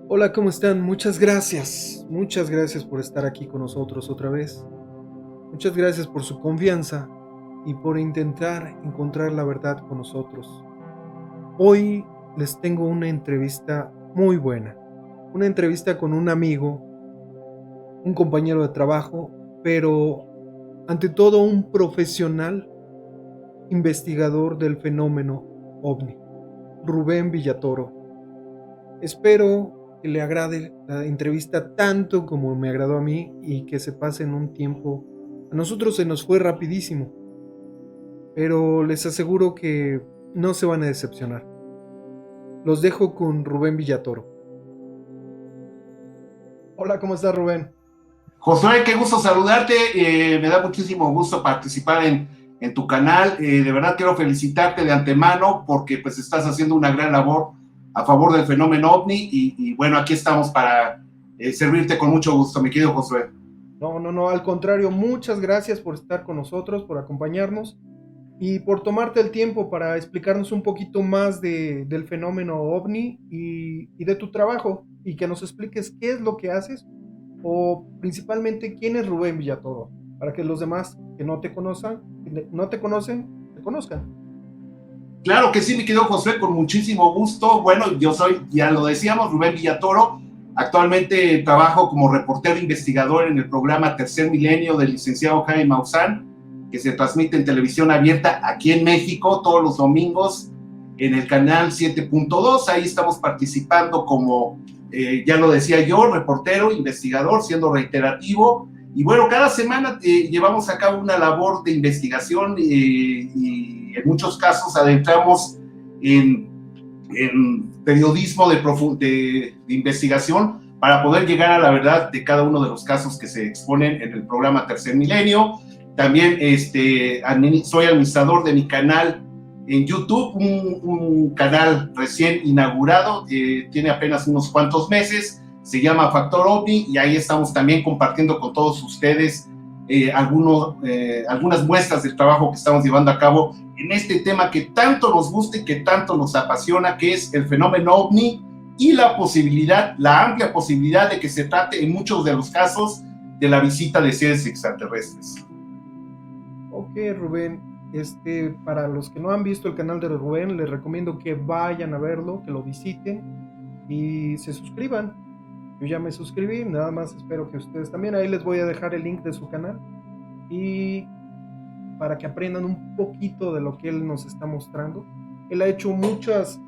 Hola, ¿cómo están? Muchas gracias. Muchas gracias por estar aquí con nosotros otra vez. Muchas gracias por su confianza y por intentar encontrar la verdad con nosotros. Hoy les tengo una entrevista muy buena. Una entrevista con un amigo, un compañero de trabajo, pero ante todo un profesional investigador del fenómeno ovni, Rubén Villatoro. Espero que le agrade la entrevista tanto como me agradó a mí y que se pase en un tiempo. A nosotros se nos fue rapidísimo, pero les aseguro que no se van a decepcionar. Los dejo con Rubén Villatoro. Hola, ¿cómo estás, Rubén? Josué, qué gusto saludarte. Me da muchísimo gusto participar en tu canal. De verdad quiero felicitarte de antemano porque pues estás haciendo una gran labor a favor del fenómeno OVNI y bueno, aquí estamos para servirte con mucho gusto, mi querido Josué. No, no, no, al contrario, muchas gracias por estar con nosotros, por acompañarnos y por tomarte el tiempo para explicarnos un poquito más del fenómeno ovni y de tu trabajo y que nos expliques qué es lo que haces o principalmente quién es Rubén Villatoro, para que los demás que no te conocen, te conozcan. Claro que sí, mi querido Josué, con muchísimo gusto. Bueno, yo soy, ya lo decíamos, Rubén Villatoro. Actualmente trabajo como reportero investigador en el programa Tercer Milenio del licenciado Jaime Maussan, que se transmite en televisión abierta aquí en México todos los domingos en el canal 7.2. Ahí estamos participando como, ya lo decía yo, reportero, investigador, siendo reiterativo. Y bueno, cada semana llevamos a cabo una labor de investigación y en muchos casos adentramos en, en periodismo de investigación para poder llegar a la verdad de cada uno de los casos que se exponen en el programa Tercer Milenio. También soy administrador de mi canal en YouTube, un canal recién inaugurado, tiene apenas unos cuantos meses, se llama Factor OVNI y ahí estamos también compartiendo con todos ustedes algunas muestras del trabajo que estamos llevando a cabo en este tema que tanto nos gusta y que tanto nos apasiona, que es el fenómeno OVNI y la posibilidad, la amplia posibilidad de que se trate en muchos de los casos de la visita de seres extraterrestres. Ok, Rubén, para los que no han visto el canal de Rubén, les recomiendo que vayan a verlo, que lo visiten y se suscriban. Yo ya me suscribí, nada más espero que ustedes también. Ahí les voy a dejar el link de su canal y para que aprendan un poquito de lo que él nos está mostrando. Él ha hecho muchas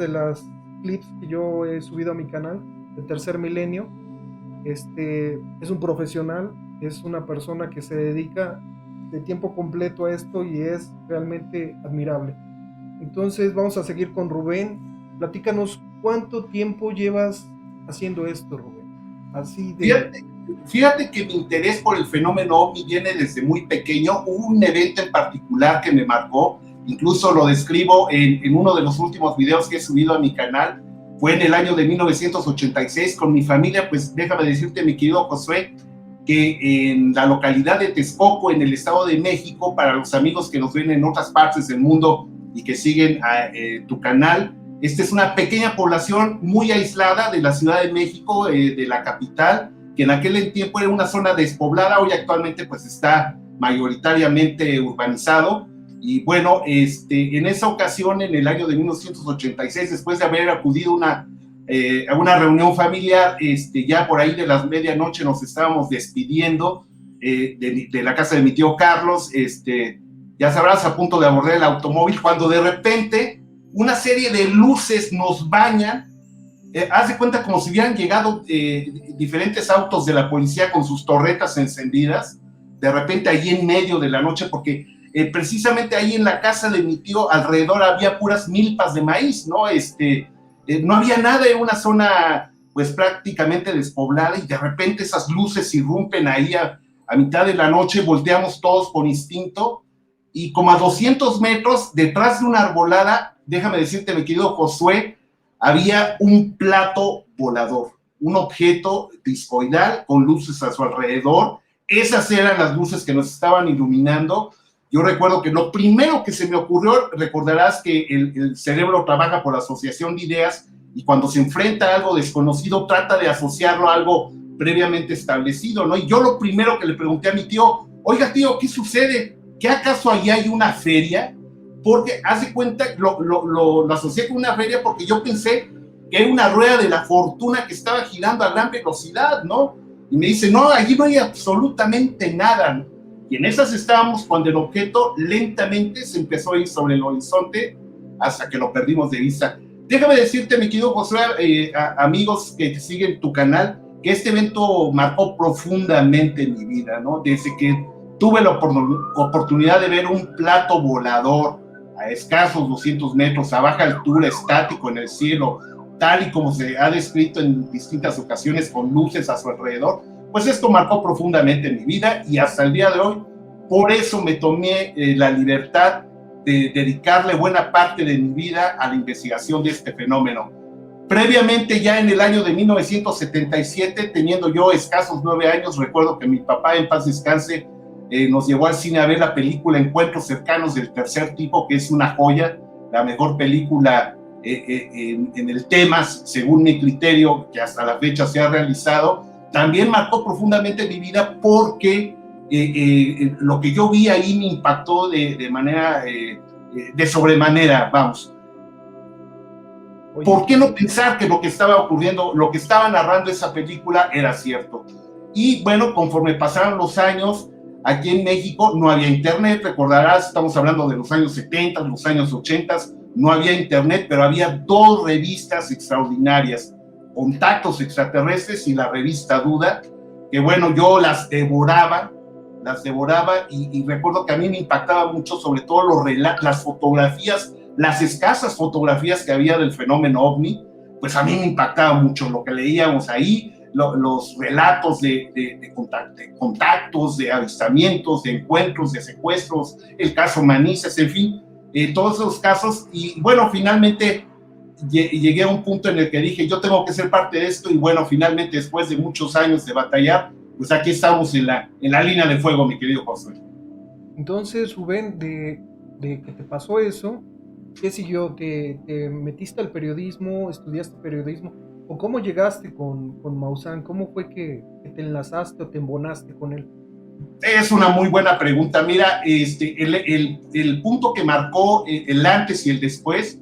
de las clips que yo he subido a mi canal de Tercer Milenio. Es un profesional, es una persona que se dedica de tiempo completo a esto y es realmente admirable. Entonces vamos a seguir con Rubén. Platícanos cuánto tiempo llevas haciendo esto, Rubén. Así de... Fíjate, fíjate que mi interés por el fenómeno OVNI viene desde muy pequeño. Hubo un evento en particular que me marcó, incluso lo describo en uno de los últimos videos que he subido a mi canal. Fue en el año de 1986 con mi familia. Pues déjame decirte, mi querido Josué, que en la localidad de Texcoco, en el Estado de México, para los amigos que nos ven en otras partes del mundo y que siguen tu canal, esta es una pequeña población muy aislada de la Ciudad de México, de la capital, que en aquel tiempo era una zona despoblada. Hoy actualmente pues está mayoritariamente urbanizado. Y bueno, en esa ocasión, en el año de 1986, después de haber acudido a una reunión familiar, ya por ahí de las medianoche nos estábamos despidiendo de la casa de mi tío Carlos, ya sabrás, a punto de abordar el automóvil, cuando de repente una serie de luces nos bañan. Haz de cuenta como si hubieran llegado diferentes autos de la policía con sus torretas encendidas, de repente ahí en medio de la noche, porque precisamente ahí en la casa de mi tío alrededor había puras milpas de maíz, ¿no? No había nada, en una zona pues prácticamente despoblada, y de repente esas luces irrumpen ahí a mitad de la noche. Volteamos todos por instinto y como a 200 metros detrás de una arbolada, déjame decirte, mi querido Josué, había un plato volador, un objeto discoidal con luces a su alrededor. Esas eran las luces que nos estaban iluminando. Yo recuerdo que lo primero que se me ocurrió, recordarás que el cerebro trabaja por asociación de ideas, y cuando se enfrenta a algo desconocido trata de asociarlo a algo previamente establecido, ¿no? Y yo lo primero que le pregunté a mi tío, oiga tío, ¿qué sucede? ¿Que acaso allí hay una feria? Porque hace cuenta, lo asocié con una feria porque yo pensé que era una rueda de la fortuna que estaba girando a gran velocidad, ¿no? Y me dice, no, allí no hay absolutamente nada, ¿no? Y en esas estábamos cuando el objeto lentamente se empezó a ir sobre el horizonte hasta que lo perdimos de vista. Déjame decirte, mi querido Josué, amigos que siguen tu canal, que este evento marcó profundamente mi vida, ¿no? Desde que tuve la oportunidad de ver un plato volador a escasos 200 metros, a baja altura, estático en el cielo, tal y como se ha descrito en distintas ocasiones con luces a su alrededor, pues esto marcó profundamente mi vida y hasta el día de hoy, por eso me tomé la libertad de dedicarle buena parte de mi vida a la investigación de este fenómeno. Previamente, ya en el año de 1977, teniendo yo escasos 9 años, recuerdo que mi papá, en paz descanse, nos llevó al cine a ver la película Encuentros Cercanos del Tercer Tipo, que es una joya, la mejor película en el tema, según mi criterio, que hasta la fecha se ha realizado. También marcó profundamente mi vida porque lo que yo vi ahí me impactó de manera, de sobremanera, vamos. Oye, ¿por qué no pensar que lo que estaba ocurriendo, lo que estaba narrando esa película era cierto? Y bueno, conforme pasaron los años, aquí en México no había internet, recordarás, estamos hablando de los años 70, los años 80, no había internet, pero había 2 revistas extraordinarias, Contactos Extraterrestres y la revista Duda, que bueno, yo las devoraba y recuerdo que a mí me impactaba mucho, sobre todo las fotografías, las escasas fotografías que había del fenómeno OVNI, pues a mí me impactaba mucho lo que leíamos ahí, los relatos de contactos, de avistamientos, de encuentros, de secuestros, el caso Manises, en fin, todos esos casos. Y bueno, finalmente llegué a un punto en el que dije, yo tengo que ser parte de esto, y bueno, finalmente después de muchos años de batallar, pues aquí estamos en la línea de fuego, mi querido José. Entonces, Rubén, de que te pasó eso, ¿qué siguió? ¿Te metiste al periodismo? ¿Estudiaste periodismo? ¿O cómo llegaste con Maussan? ¿Cómo fue que te enlazaste o te embonaste con él? Es una muy buena pregunta. Mira, el punto que marcó el antes y el después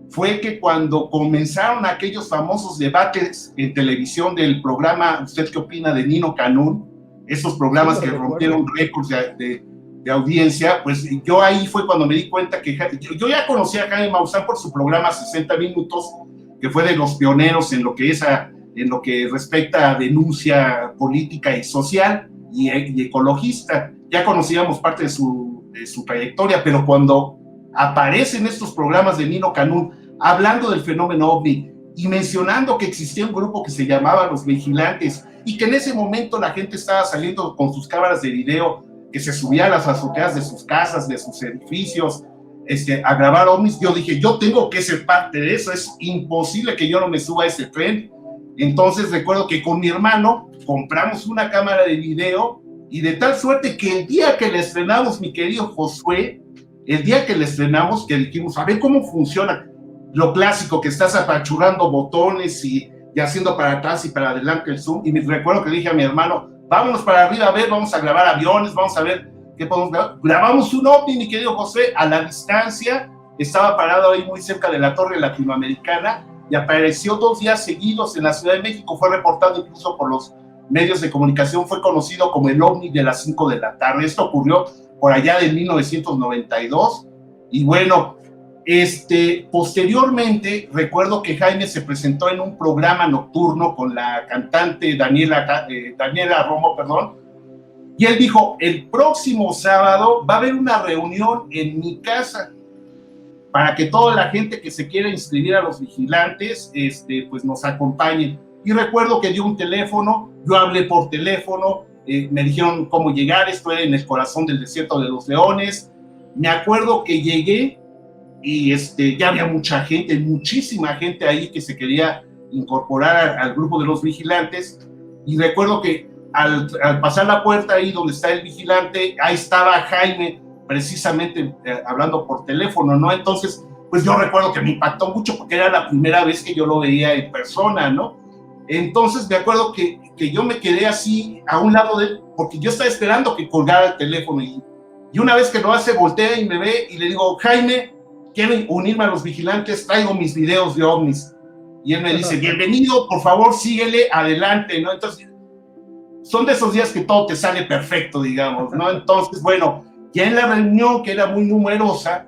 fue que cuando comenzaron aquellos famosos debates en televisión del programa ¿Usted qué opina?, de Nino Canún, esos programas que rompieron récords de audiencia, pues yo ahí fue cuando me di cuenta que yo ya conocía a Jaime Maussan por su programa 60 Minutos, que fue de los pioneros en lo que respecta a denuncia política y social y ecologista. Ya conocíamos parte de su trayectoria, pero cuando aparecen estos programas de Nino Canún hablando del fenómeno OVNI y mencionando que existía un grupo que se llamaba Los Vigilantes y que en ese momento la gente estaba saliendo con sus cámaras de video, que se subía a las azoteas de sus casas, de sus edificios, a grabar ovnis, yo dije, yo tengo que ser parte de eso, es imposible que yo no me suba a ese tren. Entonces recuerdo que con mi hermano compramos una cámara de video y de tal suerte que el día que le estrenamos, mi querido Josué, el día que le estrenamos, que dijimos, a ver cómo funciona, lo clásico que estás apachurrando botones y haciendo para atrás y para adelante el zoom, y me recuerdo que le dije a mi hermano, vámonos para arriba, a ver, vamos a grabar aviones, vamos a ver qué podemos grabar. Grabamos un ovni, mi querido José, a la distancia, estaba parado ahí muy cerca de la Torre Latinoamericana, y apareció 2 días seguidos en la Ciudad de México, fue reportado incluso por los medios de comunicación, fue conocido como el ovni de las 5 de la tarde. Esto ocurrió por allá de 1992, y bueno, posteriormente recuerdo que Jaime se presentó en un programa nocturno con la cantante Daniela Romo, y él dijo, el próximo sábado va a haber una reunión en mi casa para que toda la gente que se quiera inscribir a Los Vigilantes, pues nos acompañe. Y recuerdo que dio un teléfono, yo hablé por teléfono, me dijeron cómo llegar, esto era en el corazón del desierto de los Leones. Me acuerdo que llegué y ya había mucha gente, muchísima gente ahí que se quería incorporar al grupo de Los Vigilantes, y recuerdo que al pasar la puerta ahí donde está el vigilante, ahí estaba Jaime precisamente hablando por teléfono, ¿no? Entonces pues yo recuerdo que me impactó mucho porque era la primera vez que yo lo veía en persona, ¿no? Entonces me acuerdo que yo me quedé así a un lado de él, porque yo estaba esperando que colgara el teléfono y una vez que lo hace, voltea y me ve y le digo, Jaime, quiero unirme a los vigilantes, traigo mis videos de ovnis. Y él me dice, bienvenido, por favor, síguele, adelante, ¿no? Entonces, son de esos días que todo te sale perfecto, digamos, ¿no? Entonces, bueno, ya en la reunión, que era muy numerosa,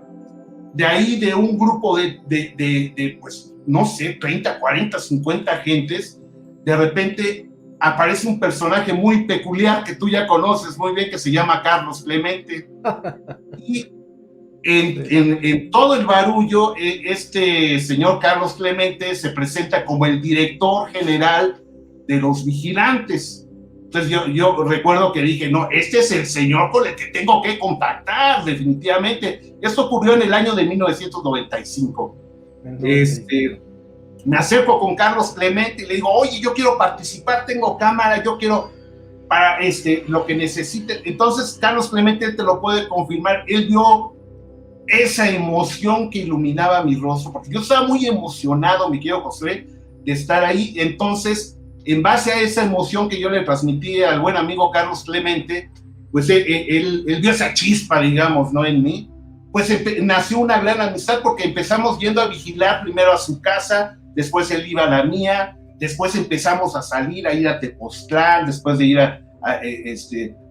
de ahí de un grupo de pues, no sé, 30, 40, 50 gentes, de repente aparece un personaje muy peculiar que tú ya conoces muy bien, que se llama Carlos Clemente. Y en todo el barullo, este señor Carlos Clemente se presenta como el director general de los vigilantes. Entonces yo recuerdo que dije, no, este es el señor con el que tengo que contactar, definitivamente. Esto ocurrió en el año de 1995. Me acerco con Carlos Clemente y le digo, oye, yo quiero participar, tengo cámara, yo quiero para lo que necesite. Entonces Carlos Clemente te lo puede confirmar, él vio esa emoción que iluminaba mi rostro, porque yo estaba muy emocionado, mi querido José, de estar ahí. Entonces, en base a esa emoción que yo le transmití al buen amigo Carlos Clemente, pues él vio esa chispa, digamos, ¿no? En mí, pues nació una gran amistad, porque empezamos yendo a vigilar primero a su casa, después él iba a la mía, después empezamos a salir, a ir a Tepoztlán, después de ir a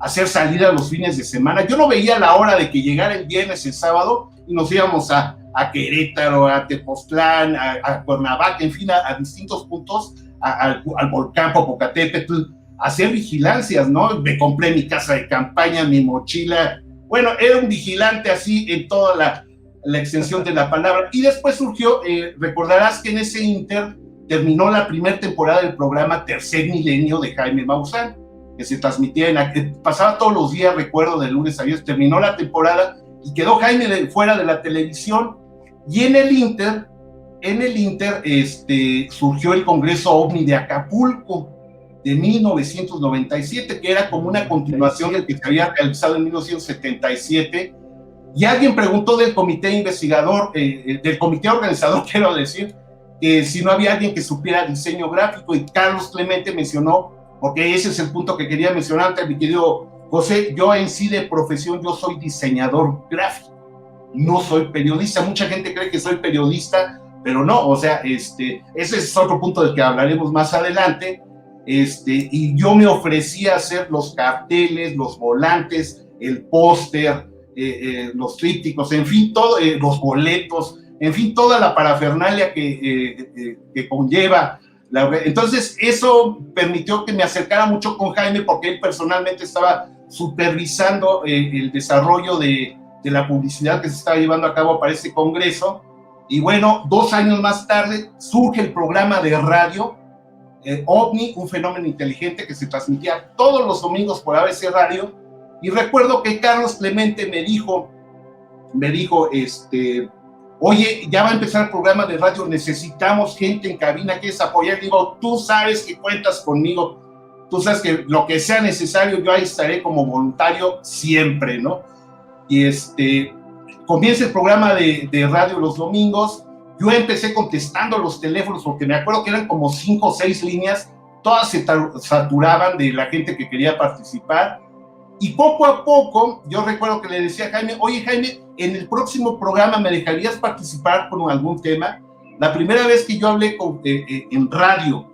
hacer salida los fines de semana. Yo no veía la hora de que llegara el viernes, el sábado, y nos íbamos a Querétaro, a Tepoztlán, a Cuernavaca, en fin, a distintos puntos, al volcán Popocatépetl, a hacer vigilancias, ¿no? Me compré mi casa de campaña, mi mochila. Bueno, era un vigilante así en toda la extensión de la palabra. Y después surgió, recordarás que en ese inter terminó la primera temporada del programa Tercer Milenio de Jaime Maussan, que se transmitía que pasaba todos los días, recuerdo, de lunes a viernes. Terminó la temporada y quedó Jaime fuera de la televisión. Y en el Inter surgió el Congreso OVNI de Acapulco de 1997, que era como una continuación del que se había realizado en 1977. Y alguien preguntó del comité investigador, del comité organizador, quiero decir, que si no había alguien que supiera diseño gráfico, y Carlos Clemente mencionó, porque ese es el punto que quería mencionar antes, mi querido José, yo en sí de profesión, yo soy diseñador gráfico, no soy periodista. Mucha gente cree que soy periodista, pero no, o sea, ese es otro punto del que hablaremos más adelante, y yo me ofrecí a hacer los carteles, los volantes, el póster, los trípticos, en fin, todo, los boletos, en fin, toda la parafernalia que conlleva. Entonces, eso permitió que me acercara mucho con Jaime, porque él personalmente estaba supervisando el desarrollo de la publicidad que se estaba llevando a cabo para este congreso. Y bueno, 2 años más tarde surge el programa de radio OVNI, un fenómeno inteligente, que se transmitía todos los domingos por ABC Radio. Y recuerdo que Carlos Clemente me dijo, oye, ya va a empezar el programa de radio, necesitamos gente en cabina, ¿quieres apoyar? Digo, tú sabes que cuentas conmigo, tú sabes que lo que sea necesario, yo ahí estaré como voluntario siempre, ¿no? Y comienza el programa de radio los domingos. Yo empecé contestando los teléfonos, porque me acuerdo que eran como 5 o 6 líneas, todas se saturaban de la gente que quería participar. Y poco a poco, yo recuerdo que le decía a Jaime, oye Jaime, en el próximo programa me dejarías participar con algún tema. La primera vez que yo hablé en radio,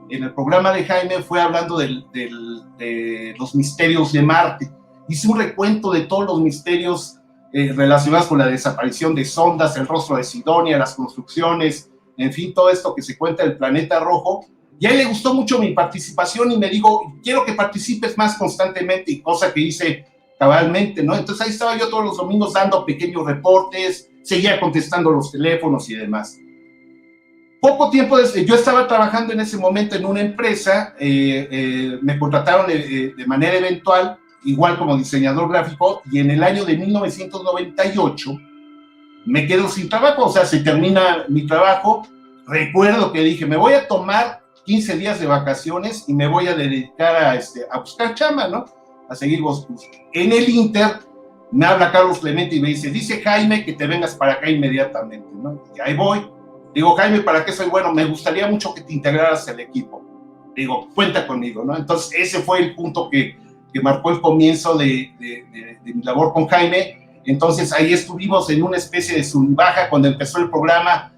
en el programa de Jaime, fue hablando de los misterios de Marte. Hice un recuento de todos los misterios relacionados con la desaparición de sondas, el rostro de Sidonia, las construcciones, en fin, todo esto que se cuenta del planeta rojo. Y a él le gustó mucho mi participación y me dijo, quiero que participes más constantemente, y cosa que hice cabalmente, ¿no? Entonces ahí estaba yo todos los domingos dando pequeños reportes, seguía contestando los teléfonos y demás. Poco tiempo después, yo estaba trabajando en ese momento en una empresa, me contrataron de manera eventual, igual como diseñador gráfico, y en el año de 1998 me quedo sin trabajo, o sea, se termina mi trabajo. Recuerdo que dije, me voy a tomar 15 días de vacaciones y me voy a dedicar a buscar chamba, ¿no? A seguir buscando. En el Inter, me habla Carlos Clemente y me dice Jaime que te vengas para acá inmediatamente, ¿no? Y ahí voy. Digo, Jaime, ¿para qué soy bueno? Me gustaría mucho que te integraras al equipo. Digo, cuenta conmigo, ¿no? Entonces, ese fue el punto que marcó el comienzo de mi labor con Jaime. Entonces, ahí estuvimos en una especie de sub baja cuando empezó el programa.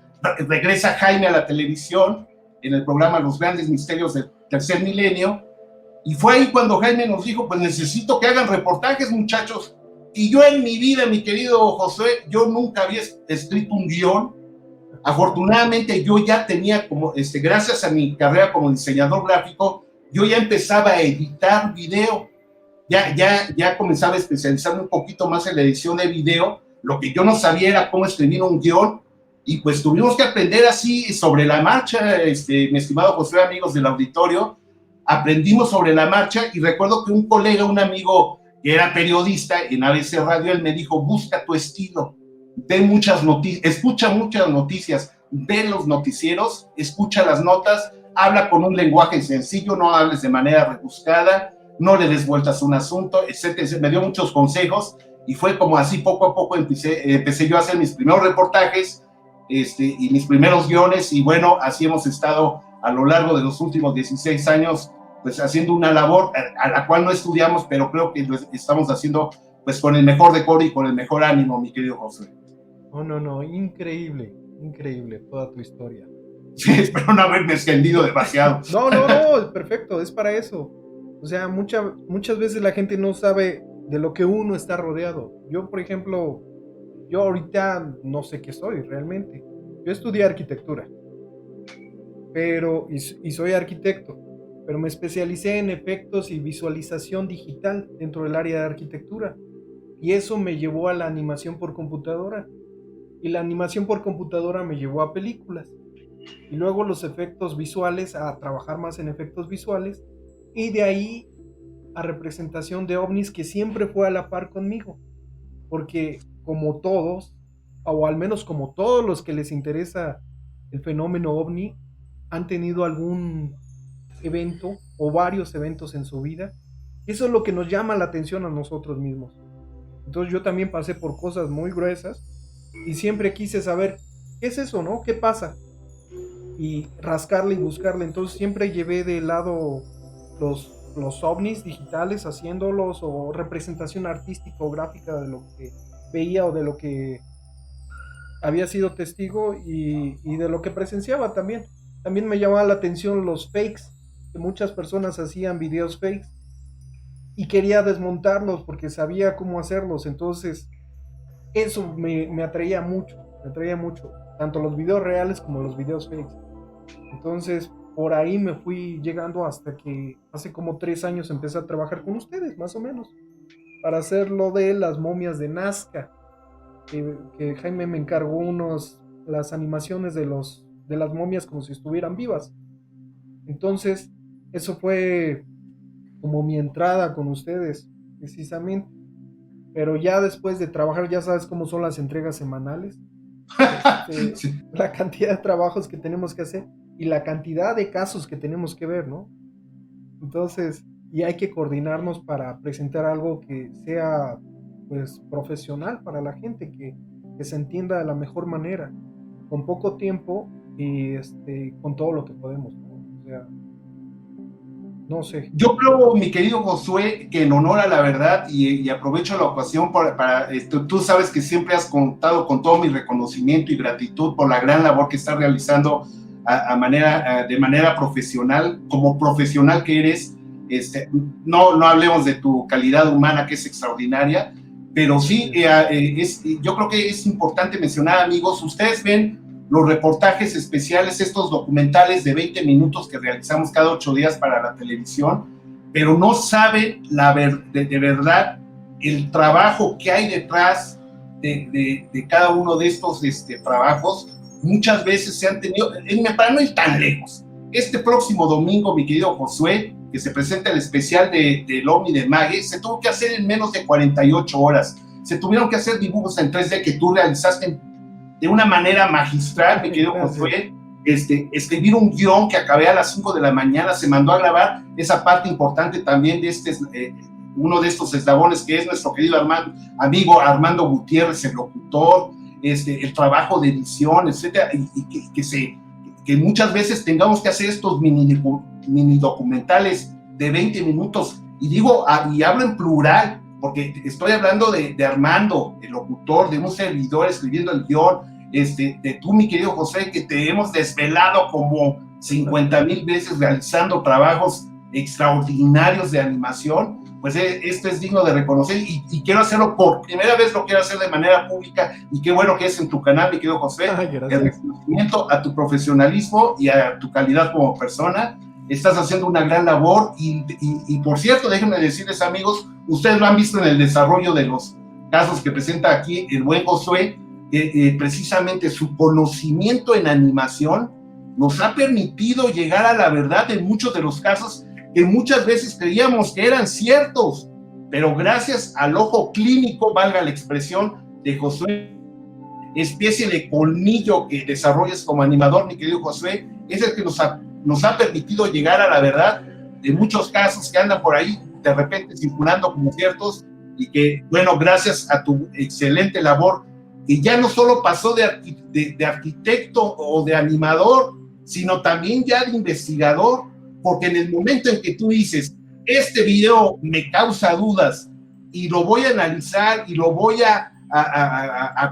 Regresa Jaime a la televisión en el programa Los Grandes Misterios del Tercer Milenio. Y fue ahí cuando Jaime nos dijo, pues necesito que hagan reportajes, muchachos. Y yo en mi vida, mi querido Josué, yo nunca había escrito un guión. Afortunadamente yo ya tenía, como gracias a mi carrera como diseñador gráfico, yo ya empezaba a editar video, ya comenzaba a especializarme un poquito más en la edición de video. Lo que yo no sabía era cómo escribir un guión, y pues tuvimos que aprender así sobre la marcha, mi estimado Josué, amigos del auditorio, aprendimos sobre la marcha. Y recuerdo que un colega, un amigo que era periodista en ABC Radio, él me dijo, busca tu estilo, ve muchas noticias, escucha muchas noticias, ve los noticieros, escucha las notas, habla con un lenguaje sencillo, no hables de manera rebuscada, no le des vueltas a un asunto, etcétera. Me dio muchos consejos, y fue como así poco a poco empecé yo a hacer mis primeros reportajes y mis primeros guiones. Y bueno, así hemos estado a lo largo de los últimos 16 años, pues haciendo una labor a la cual no estudiamos, pero creo que lo estamos haciendo pues con el mejor decoro y con el mejor ánimo, mi querido José. No, increíble toda tu historia. Sí, espero no haberme extendido demasiado. No, perfecto, es para eso. O sea, muchas veces la gente no sabe de lo que uno está rodeado. Yo, por ejemplo, yo ahorita no sé qué soy realmente. Yo estudié arquitectura, y soy arquitecto, pero me especialicé en efectos y visualización digital dentro del área de arquitectura. Y eso me llevó a la animación por computadora. Y la animación por computadora me llevó a películas. Y luego los efectos visuales, a trabajar más en efectos visuales. Y de ahí a representación de ovnis, que siempre fue a la par conmigo. Porque como todos, o al menos como todos los que les interesa el fenómeno ovni, han tenido algún evento o varios eventos en su vida. Eso es lo que nos llama la atención a nosotros mismos. Entonces yo también pasé por cosas muy gruesas y siempre quise saber qué es eso, ¿no? ¿Qué pasa? Y rascarle y buscarle. Entonces siempre llevé de lado los ovnis digitales, haciéndolos, o representación artística o gráfica de lo que veía o de lo que había sido testigo, y de lo que presenciaba también. También me llamaba la atención los fakes, que muchas personas hacían videos fakes, y quería desmontarlos porque sabía cómo hacerlos. Entonces eso me atraía mucho, tanto los videos reales como los videos fakes. Entonces por ahí me fui llegando hasta que hace como 3 años empecé a trabajar con ustedes, más o menos, para hacer lo de las momias de Nazca, que Jaime me encargó las animaciones de las momias como si estuvieran vivas. Entonces eso fue como mi entrada con ustedes, precisamente. Pero ya después de trabajar, ya sabes cómo son las entregas semanales, Sí. la cantidad de trabajos que tenemos que hacer y la cantidad de casos que tenemos que ver, ¿no? Entonces, y hay que coordinarnos para presentar algo que sea pues profesional para la gente, que se entienda de la mejor manera, con poco tiempo y con todo lo que podemos, ¿no? O sea, no sé. Yo creo, mi querido Josué, que en honor a la verdad, y aprovecho la ocasión para tú sabes que siempre has contado con todo mi reconocimiento y gratitud por la gran labor que estás realizando de manera profesional, como profesional que eres. No hablemos de tu calidad humana, que es extraordinaria, pero sí, yo creo que es importante mencionar, amigos, ustedes ven los reportajes especiales, estos documentales de 20 minutos que realizamos cada 8 días para la televisión, pero no saben de verdad el trabajo que hay detrás de cada uno de estos trabajos. Muchas veces se han tenido, para no ir tan lejos, este próximo domingo, mi querido Josué, que se presenta el especial del OVNI de Mague, se tuvo que hacer en menos de 48 horas. Se tuvieron que hacer dibujos en 3D que tú realizaste de una manera magistral, mi querido Josué. Escribir un guión que acabé a las 5 de la mañana, se mandó a grabar esa parte importante también de uno de estos eslabones que es nuestro querido amigo Armando Gutiérrez, el locutor, el trabajo de edición, etcétera, que muchas veces tengamos que hacer estos mini documentales de 20 minutos, y hablo en plural, porque estoy hablando de Armando, el locutor, de un servidor escribiendo el guión, de tú, mi querido José, que te hemos desvelado como 50,000 veces realizando trabajos extraordinarios de animación. Pues esto es digno de reconocer, y quiero hacerlo por primera vez, lo quiero hacer de manera pública, y qué bueno que es en tu canal, mi querido José. El reconocimiento a tu profesionalismo y a tu calidad como persona. Estás haciendo una gran labor, y por cierto, déjenme decirles, amigos, ustedes lo han visto en el desarrollo de los casos que presenta aquí el buen Josué, precisamente su conocimiento en animación nos ha permitido llegar a la verdad de muchos de los casos que muchas veces creíamos que eran ciertos, pero gracias al ojo clínico, valga la expresión, de Josué, especie de colmillo que desarrollas como animador, mi querido Josué, es el que nos ha permitido llegar a la verdad de muchos casos que andan por ahí de repente circulando como ciertos, y que, bueno, gracias a tu excelente labor, que ya no solo pasó de arquitecto o de animador, sino también ya de investigador, porque en el momento en que tú dices, este video me causa dudas y lo voy a analizar y lo voy a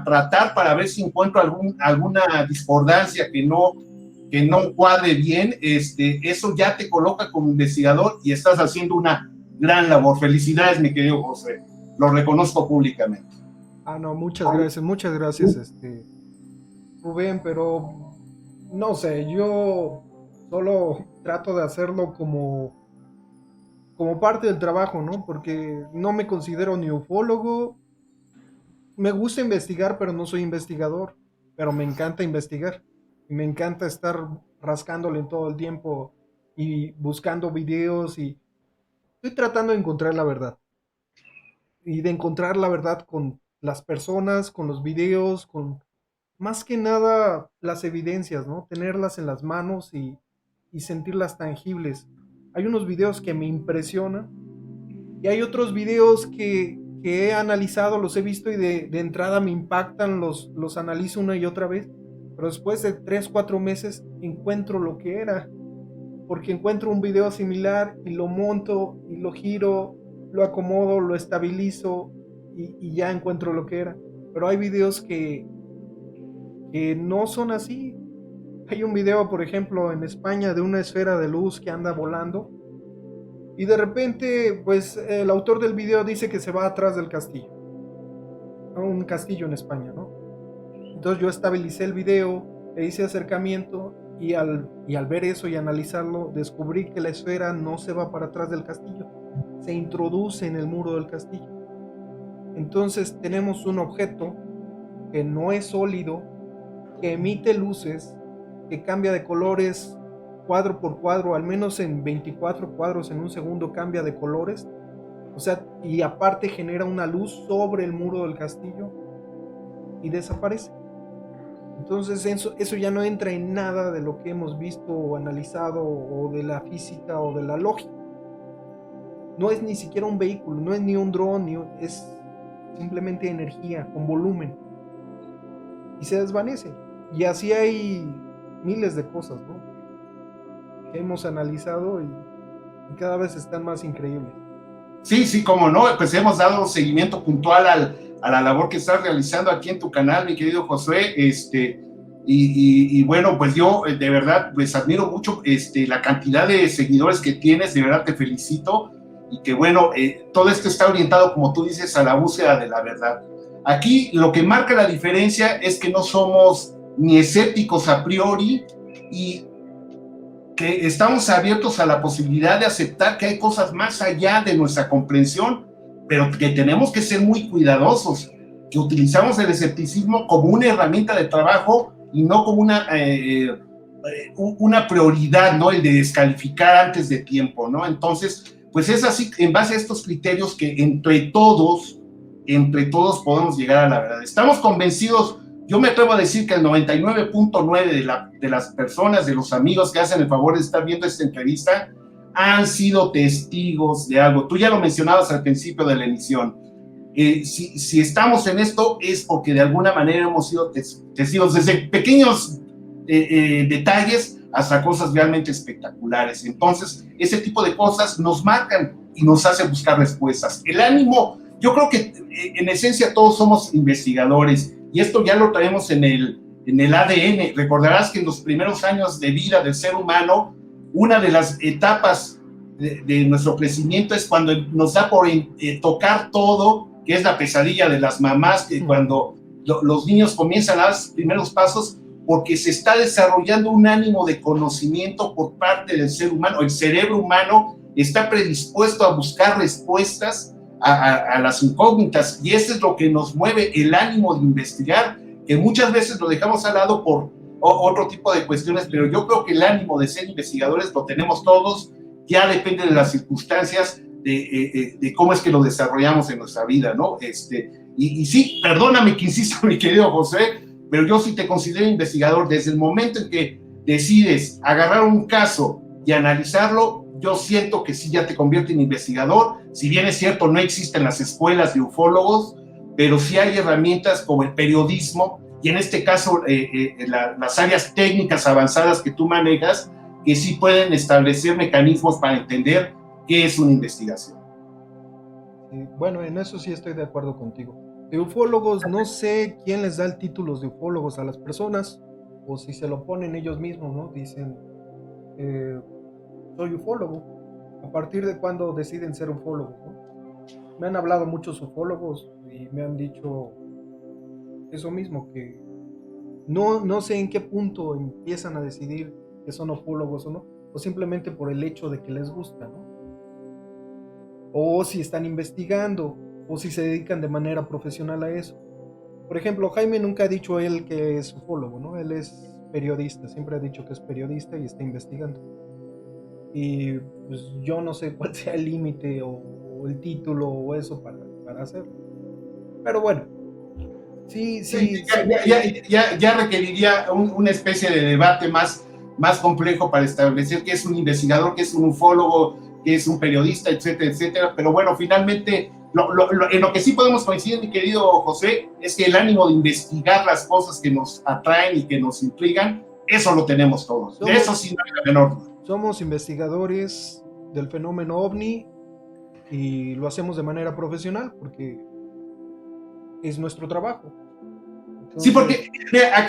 tratar para ver si encuentro alguna discordancia que no cuadre bien, eso ya te coloca como investigador y estás haciendo una gran labor. Felicidades, mi querido José, lo reconozco públicamente. No, muchas gracias, Rubén, pero no sé, yo solo trato de hacerlo como parte del trabajo, ¿no? Porque no me considero ni ufólogo. Me gusta investigar, pero no soy investigador. Pero me encanta investigar. Y me encanta estar rascándole en todo el tiempo y buscando videos, y estoy tratando de encontrar la verdad. Y de encontrar la verdad con las personas, con los videos, con más que nada las evidencias, ¿no? Tenerlas en las manos y sentirlas tangibles. Hay unos videos que me impresionan y hay otros videos que he analizado, los he visto y de entrada me impactan, los analizo una y otra vez, pero después de 3, 4 meses encuentro lo que era, porque encuentro un video similar y lo monto y lo giro, lo acomodo, lo estabilizo y ya encuentro lo que era. Pero hay videos que no son así. Hay un video, por ejemplo, en España de una esfera de luz que anda volando y de repente, pues el autor del video dice que se va atrás del castillo, a un castillo en España, ¿no? Entonces yo estabilicé el video, le hice acercamiento y al ver eso y analizarlo, descubrí que la esfera no se va para atrás del castillo, se introduce en el muro del castillo. Entonces tenemos un objeto que no es sólido, que emite luces, que cambia de colores cuadro por cuadro, al menos en 24 cuadros en un segundo cambia de colores, o sea, y aparte genera una luz sobre el muro del castillo y desaparece. Entonces eso ya no entra en nada de lo que hemos visto o analizado, o de la física o de la lógica. No es ni siquiera un vehículo, no es ni un dron, es simplemente energía con volumen y se desvanece. Y así hay miles de cosas, ¿no?, que hemos analizado y cada vez están más increíbles. Sí, como no, pues hemos dado seguimiento puntual a la labor que estás realizando aquí en tu canal, mi querido Josué, y bueno, pues yo de verdad pues admiro mucho la cantidad de seguidores que tienes, de verdad te felicito, y que bueno, todo esto está orientado, como tú dices, a la búsqueda de la verdad. Aquí lo que marca la diferencia es que no somos ni escépticos a priori, y que estamos abiertos a la posibilidad de aceptar que hay cosas más allá de nuestra comprensión, pero que tenemos que ser muy cuidadosos, que utilizamos el escepticismo como una herramienta de trabajo y no como una prioridad, ¿no?, el de descalificar antes de tiempo, ¿no? Entonces, pues es así, en base a estos criterios, que entre todos podemos llegar a la verdad. Estamos convencidos. Yo me atrevo a decir que el 99.9 de las personas, de los amigos que hacen el favor de estar viendo esta entrevista, han sido testigos de algo. Tú ya lo mencionabas al principio de la emisión. Si estamos en esto es porque de alguna manera hemos sido testigos, desde pequeños detalles hasta cosas realmente espectaculares. Entonces, ese tipo de cosas nos marcan y nos hace buscar respuestas. El ánimo, yo creo que en esencia todos somos investigadores y esto ya lo traemos en el ADN. Recordarás que en los primeros años de vida del ser humano, una de las etapas de nuestro crecimiento es cuando nos da por tocar todo, que es la pesadilla de las mamás, que cuando los niños comienzan a dar sus primeros pasos, porque se está desarrollando un ánimo de conocimiento por parte del ser humano. El cerebro humano está predispuesto a buscar respuestas a las incógnitas, y eso es lo que nos mueve, el ánimo de investigar, que muchas veces lo dejamos al lado por otro tipo de cuestiones, pero yo creo que el ánimo de ser investigadores lo tenemos todos, ya depende de las circunstancias, de cómo es que lo desarrollamos en nuestra vida, ¿no? Y sí, perdóname que insisto, mi querido José, pero yo sí te considero investigador. Desde el momento en que decides agarrar un caso y analizarlo, yo siento que sí ya te convierte en investigador. Si bien es cierto, no existen las escuelas de ufólogos, pero sí hay herramientas como el periodismo y en este caso las áreas técnicas avanzadas que tú manejas, que sí pueden establecer mecanismos para entender qué es una investigación. Bueno, en eso sí estoy de acuerdo contigo. De ufólogos, no sé quién les da el título de ufólogos a las personas, o si se lo ponen ellos mismos, ¿no? Dicen, soy ufólogo. ¿A partir de cuándo deciden ser ufólogos, no? Me han hablado muchos ufólogos y me han dicho eso mismo, que no sé en qué punto empiezan a decidir que son ufólogos o no, o simplemente por el hecho de que les gusta, ¿no? O si están investigando, o si se dedican de manera profesional a eso. Por ejemplo, Jaime nunca ha dicho él que es ufólogo, ¿no? Él es periodista, siempre ha dicho que es periodista y está investigando. Y pues yo no sé cuál sea el límite o el título o eso para hacerlo. Pero bueno, sí, sí, sí. Ya requeriría una especie de debate más complejo para establecer qué es un investigador, qué es un ufólogo, qué es un periodista, etcétera, etcétera. Pero bueno, finalmente, en lo que sí podemos coincidir, mi querido José, es que el ánimo de investigar las cosas que nos atraen y que nos intrigan, eso lo tenemos todos. De eso sí no hay la menor duda. Somos investigadores del fenómeno ovni y lo hacemos de manera profesional porque es nuestro trabajo. Entonces, sí, porque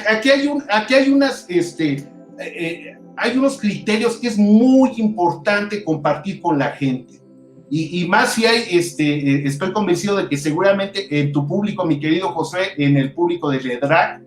aquí hay unas, hay unos criterios que es muy importante compartir con la gente. Y más si hay, estoy convencido de que seguramente en tu público, mi querido José, en el público de LEDRAC,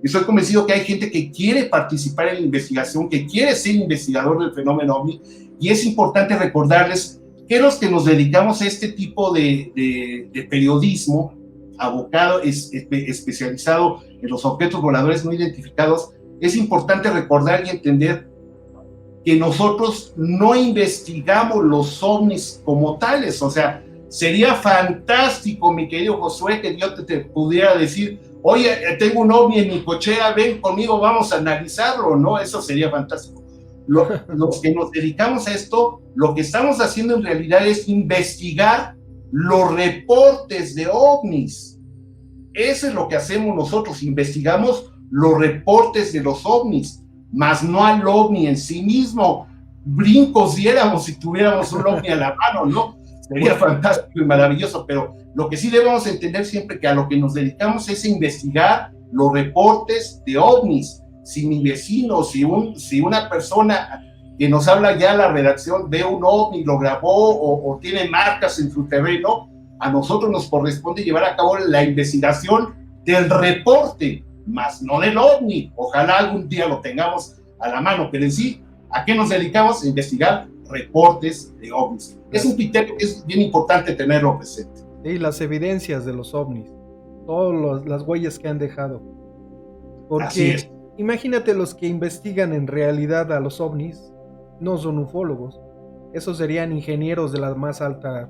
estoy convencido que hay gente que quiere participar en la investigación, que quiere ser investigador del fenómeno OVNI, y es importante recordarles que los que nos dedicamos a este tipo de periodismo, abocado, especializado en los objetos voladores no identificados, es importante recordar y entender que nosotros no investigamos los ovnis como tales. O sea, sería fantástico, mi querido Josué, que yo te pudiera decir, oye, tengo un ovni en mi cochera, ven conmigo, vamos a analizarlo, ¿no? Eso sería fantástico. Los que nos dedicamos a esto, lo que estamos haciendo en realidad es investigar los reportes de ovnis. Eso es lo que hacemos nosotros, investigamos los reportes de los ovnis, más no al ovni en sí mismo. Brincos diéramos si tuviéramos un ovni a la mano, ¿no? Sería fantástico y maravilloso, pero lo que sí debemos entender siempre que a lo que nos dedicamos es a investigar los reportes de ovnis. Si mi vecino, si una persona que nos habla ya a la redacción ve un ovni, lo grabó o tiene marcas en su terreno, a nosotros nos corresponde llevar a cabo la investigación del reporte, más no del ovni. Ojalá algún día lo tengamos a la mano, pero en sí, ¿a qué nos dedicamos? A investigar reportes de ovnis. Es un criterio que es bien importante tenerlo presente. Sí, las evidencias de los ovnis, todas las huellas que han dejado. Porque imagínate, los que investigan en realidad a los ovnis no son ufólogos, esos serían ingenieros de la más alta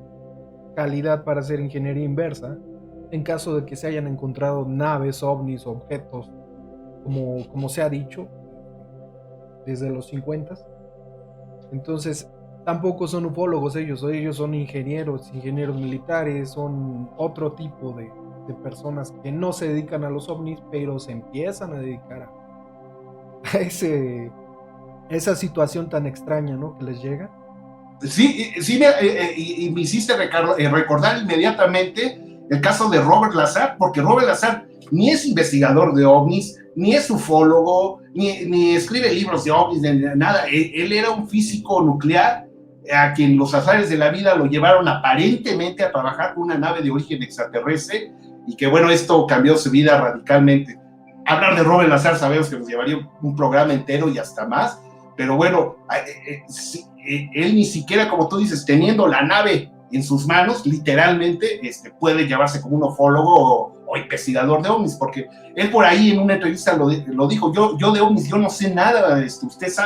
calidad para hacer ingeniería inversa, en caso de que se hayan encontrado naves, ovnis, objetos, como se ha dicho desde los 50. Entonces, tampoco son ufólogos ellos son ingenieros militares, son otro tipo de personas que no se dedican a los ovnis, pero se empiezan a dedicar a esa situación tan extraña, ¿no? Que les llega. Sí, sí, y me hiciste recordar inmediatamente el caso de Robert Lazar, porque Robert Lazar ni es investigador de ovnis, ni es ufólogo, ni escribe libros de ovnis, ni nada. Él era un físico nuclear a quien los azares de la vida lo llevaron aparentemente a trabajar con una nave de origen extraterrestre, y que bueno, esto cambió su vida radicalmente. Hablar de Robert Lazar sabemos que nos llevaría un programa entero y hasta más, pero bueno, él ni siquiera, como tú dices, teniendo la nave en sus manos, literalmente, puede llevarse como un ufólogo o investigador de ovnis, porque él por ahí en una entrevista lo dijo, yo de ovnis, yo no sé nada, ustedes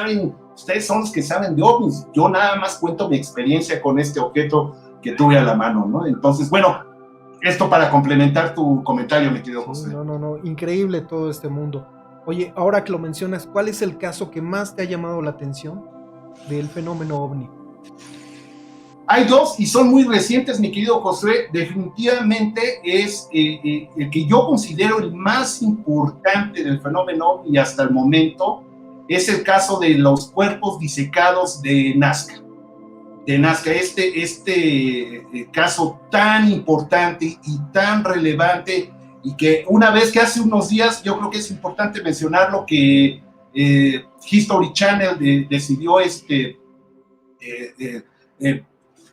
son los que saben de ovnis, yo nada más cuento mi experiencia con este objeto que tuve a la mano, ¿no? Entonces, bueno, esto para complementar tu comentario, mi querido José. No, increíble todo este mundo. Oye, ahora que lo mencionas, ¿cuál es el caso que más te ha llamado la atención del fenómeno ovni? Hay dos y son muy recientes, mi querido José. Definitivamente es el que yo considero el más importante del fenómeno ovni hasta el momento, es el caso de los cuerpos disecados de Nazca. Caso tan importante y tan relevante, y que una vez que hace unos días, yo creo que es importante mencionarlo, que History Channel decidió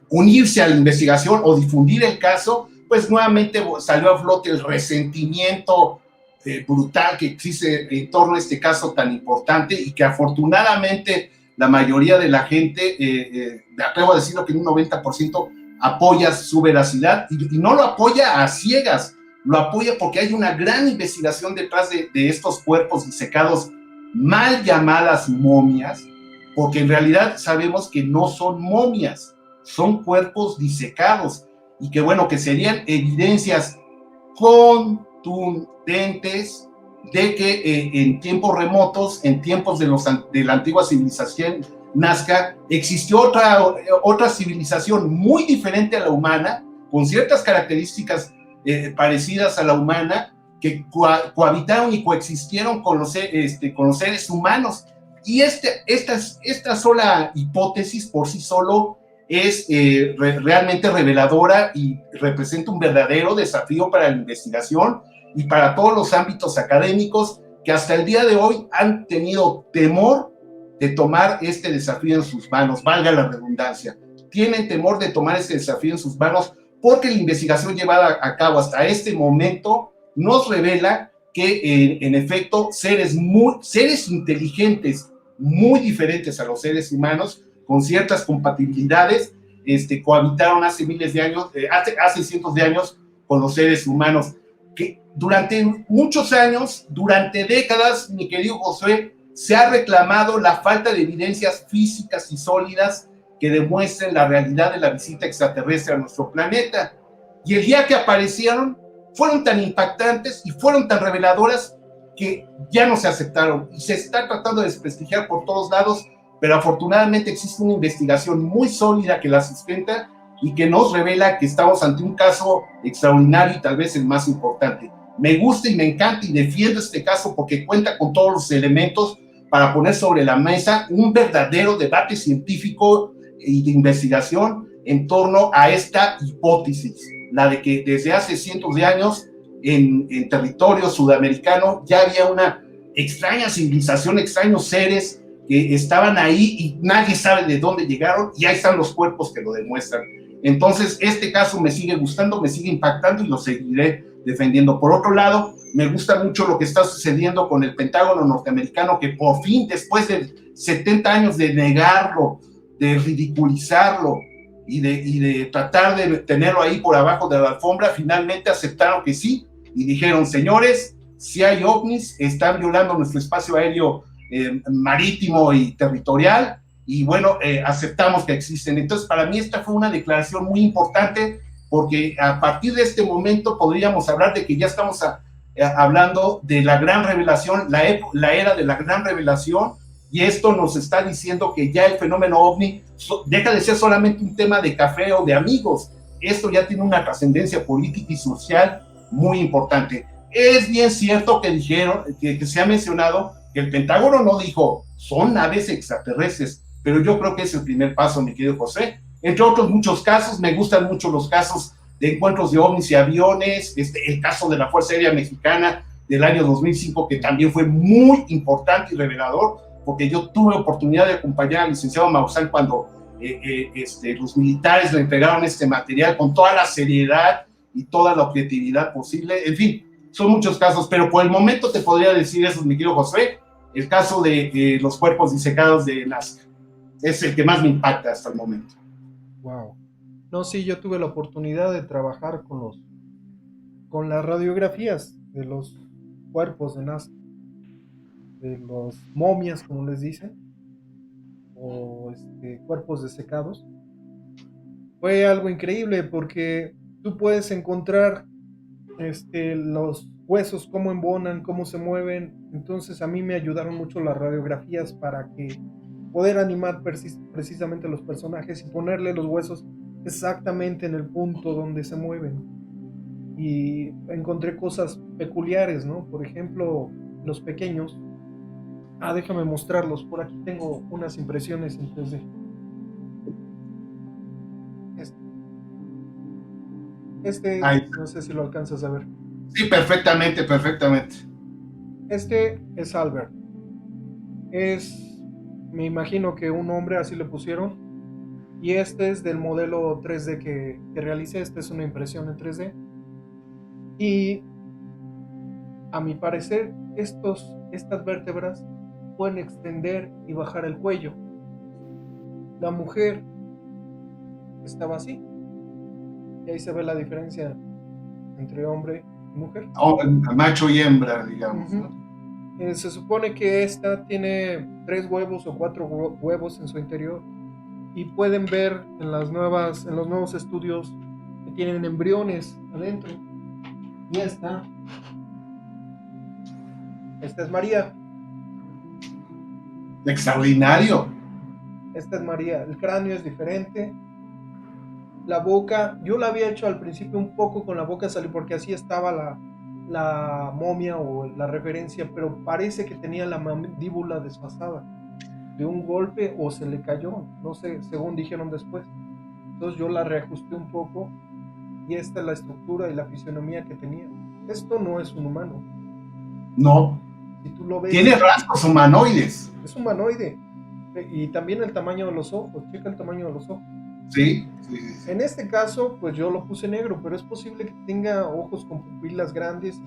unirse a la investigación o difundir el caso, pues nuevamente salió a flote el resentimiento brutal que existe en torno a este caso tan importante, y que afortunadamente la mayoría de la gente, me atrevo a decirlo que en un 90% apoya su veracidad, y no lo apoya a ciegas, lo apoya porque hay una gran investigación detrás de estos cuerpos disecados, mal llamadas momias, porque en realidad sabemos que no son momias, son cuerpos disecados, y que bueno, que serían evidencias contundentes de que en tiempos remotos, en tiempos de la antigua civilización Nazca, existió otra civilización muy diferente a la humana, con ciertas características parecidas a la humana, que cohabitaron y coexistieron con los seres humanos. Y esta sola hipótesis por sí solo es realmente reveladora y representa un verdadero desafío para la investigación y para todos los ámbitos académicos que hasta el día de hoy han tenido temor de tomar este desafío en sus manos, valga la redundancia. Tienen temor de tomar este desafío en sus manos porque la investigación llevada a cabo hasta este momento nos revela que en efecto seres inteligentes muy diferentes a los seres humanos, con ciertas compatibilidades, cohabitaron hace miles de años, hace cientos de años con los seres humanos, que durante muchos años, durante décadas, mi querido Josué, se ha reclamado la falta de evidencias físicas y sólidas que demuestren la realidad de la visita extraterrestre a nuestro planeta. Y el día que aparecieron, fueron tan impactantes y fueron tan reveladoras que ya no se aceptaron y se está tratando de desprestigiar por todos lados, pero afortunadamente existe una investigación muy sólida que la sustenta y que nos revela que estamos ante un caso extraordinario y tal vez el más importante. Me gusta y me encanta y defiendo este caso porque cuenta con todos los elementos para poner sobre la mesa un verdadero debate científico y de investigación en torno a esta hipótesis, la de que desde hace cientos de años en territorio sudamericano ya había una extraña civilización, extraños seres que estaban ahí y nadie sabe de dónde llegaron, y ahí están los cuerpos que lo demuestran. Entonces, este caso me sigue gustando, me sigue impactando y lo seguiré defendiendo. Por otro lado, me gusta mucho lo que está sucediendo con el Pentágono norteamericano, que por fin, después de 70 años de negarlo, de ridiculizarlo y de tratar de tenerlo ahí por abajo de la alfombra, finalmente aceptaron que sí y dijeron: señores, si hay ovnis, están violando nuestro espacio aéreo marítimo y territorial, y bueno, aceptamos que existen. Entonces, para mí esta fue una declaración muy importante, porque a partir de este momento podríamos hablar de que ya estamos hablando de la gran revelación, la era de la gran revelación, y esto nos está diciendo que ya el fenómeno ovni deja de ser solamente un tema de café o de amigos. Esto ya tiene una trascendencia política y social muy importante. Es bien cierto que dijeron, que se ha mencionado que el Pentágono no dijo son naves extraterrestres, pero yo creo que es el primer paso, mi querido José. Entre otros muchos casos, me gustan mucho los casos de encuentros de ovnis y aviones, el caso de la Fuerza Aérea Mexicana del año 2005, que también fue muy importante y revelador, porque yo tuve oportunidad de acompañar al licenciado Maussan cuando los militares le entregaron este material con toda la seriedad y toda la objetividad posible. En fin, son muchos casos, pero por el momento te podría decir eso, mi querido José. El caso de los cuerpos disecados de Nazca es el que más me impacta hasta el momento. Wow. No, sí, yo tuve la oportunidad de trabajar con las radiografías de los cuerpos de Nazca, de los momias, como les dicen, o cuerpos desecados. Fue algo increíble porque tú puedes encontrar los huesos, cómo embonan, cómo se mueven. Entonces a mí me ayudaron mucho las radiografías para que poder animar precisamente a los personajes y ponerle los huesos exactamente en el punto donde se mueven. Y encontré cosas peculiares, ¿no? Por ejemplo, los pequeños. Déjame mostrarlos. Por aquí tengo unas impresiones en 3D. No sé si lo alcanzas a ver. Sí, perfectamente, perfectamente. Este es Albert. Me imagino que un hombre, así le pusieron. Y este es del modelo 3D que realicé. Esta es una impresión en 3D. Y a mi parecer, estas vértebras pueden extender y bajar el cuello. La mujer estaba así. Y ahí se ve la diferencia entre hombre y mujer. Macho y hembra, digamos. Uh-huh. Se supone que esta tiene 3 huevos o 4 huevos en su interior. Y pueden ver en los nuevos estudios que tienen embriones adentro. Y esta es María. Extraordinario. Esta es María. El cráneo es diferente. La boca, yo la había hecho al principio un poco con la boca salir porque así estaba la momia o la referencia, pero parece que tenía la mandíbula desfasada de un golpe o se le cayó, no sé, según dijeron después. Entonces yo la reajusté un poco y esta es la estructura y la fisionomía que tenía. Esto no es un humano. No. Si tú lo ves, tiene rasgos humanoides. Es humanoide. Y también el tamaño de los ojos, checa el tamaño de los ojos. Sí. En este caso, pues yo lo puse negro, pero es posible que tenga ojos con pupilas grandes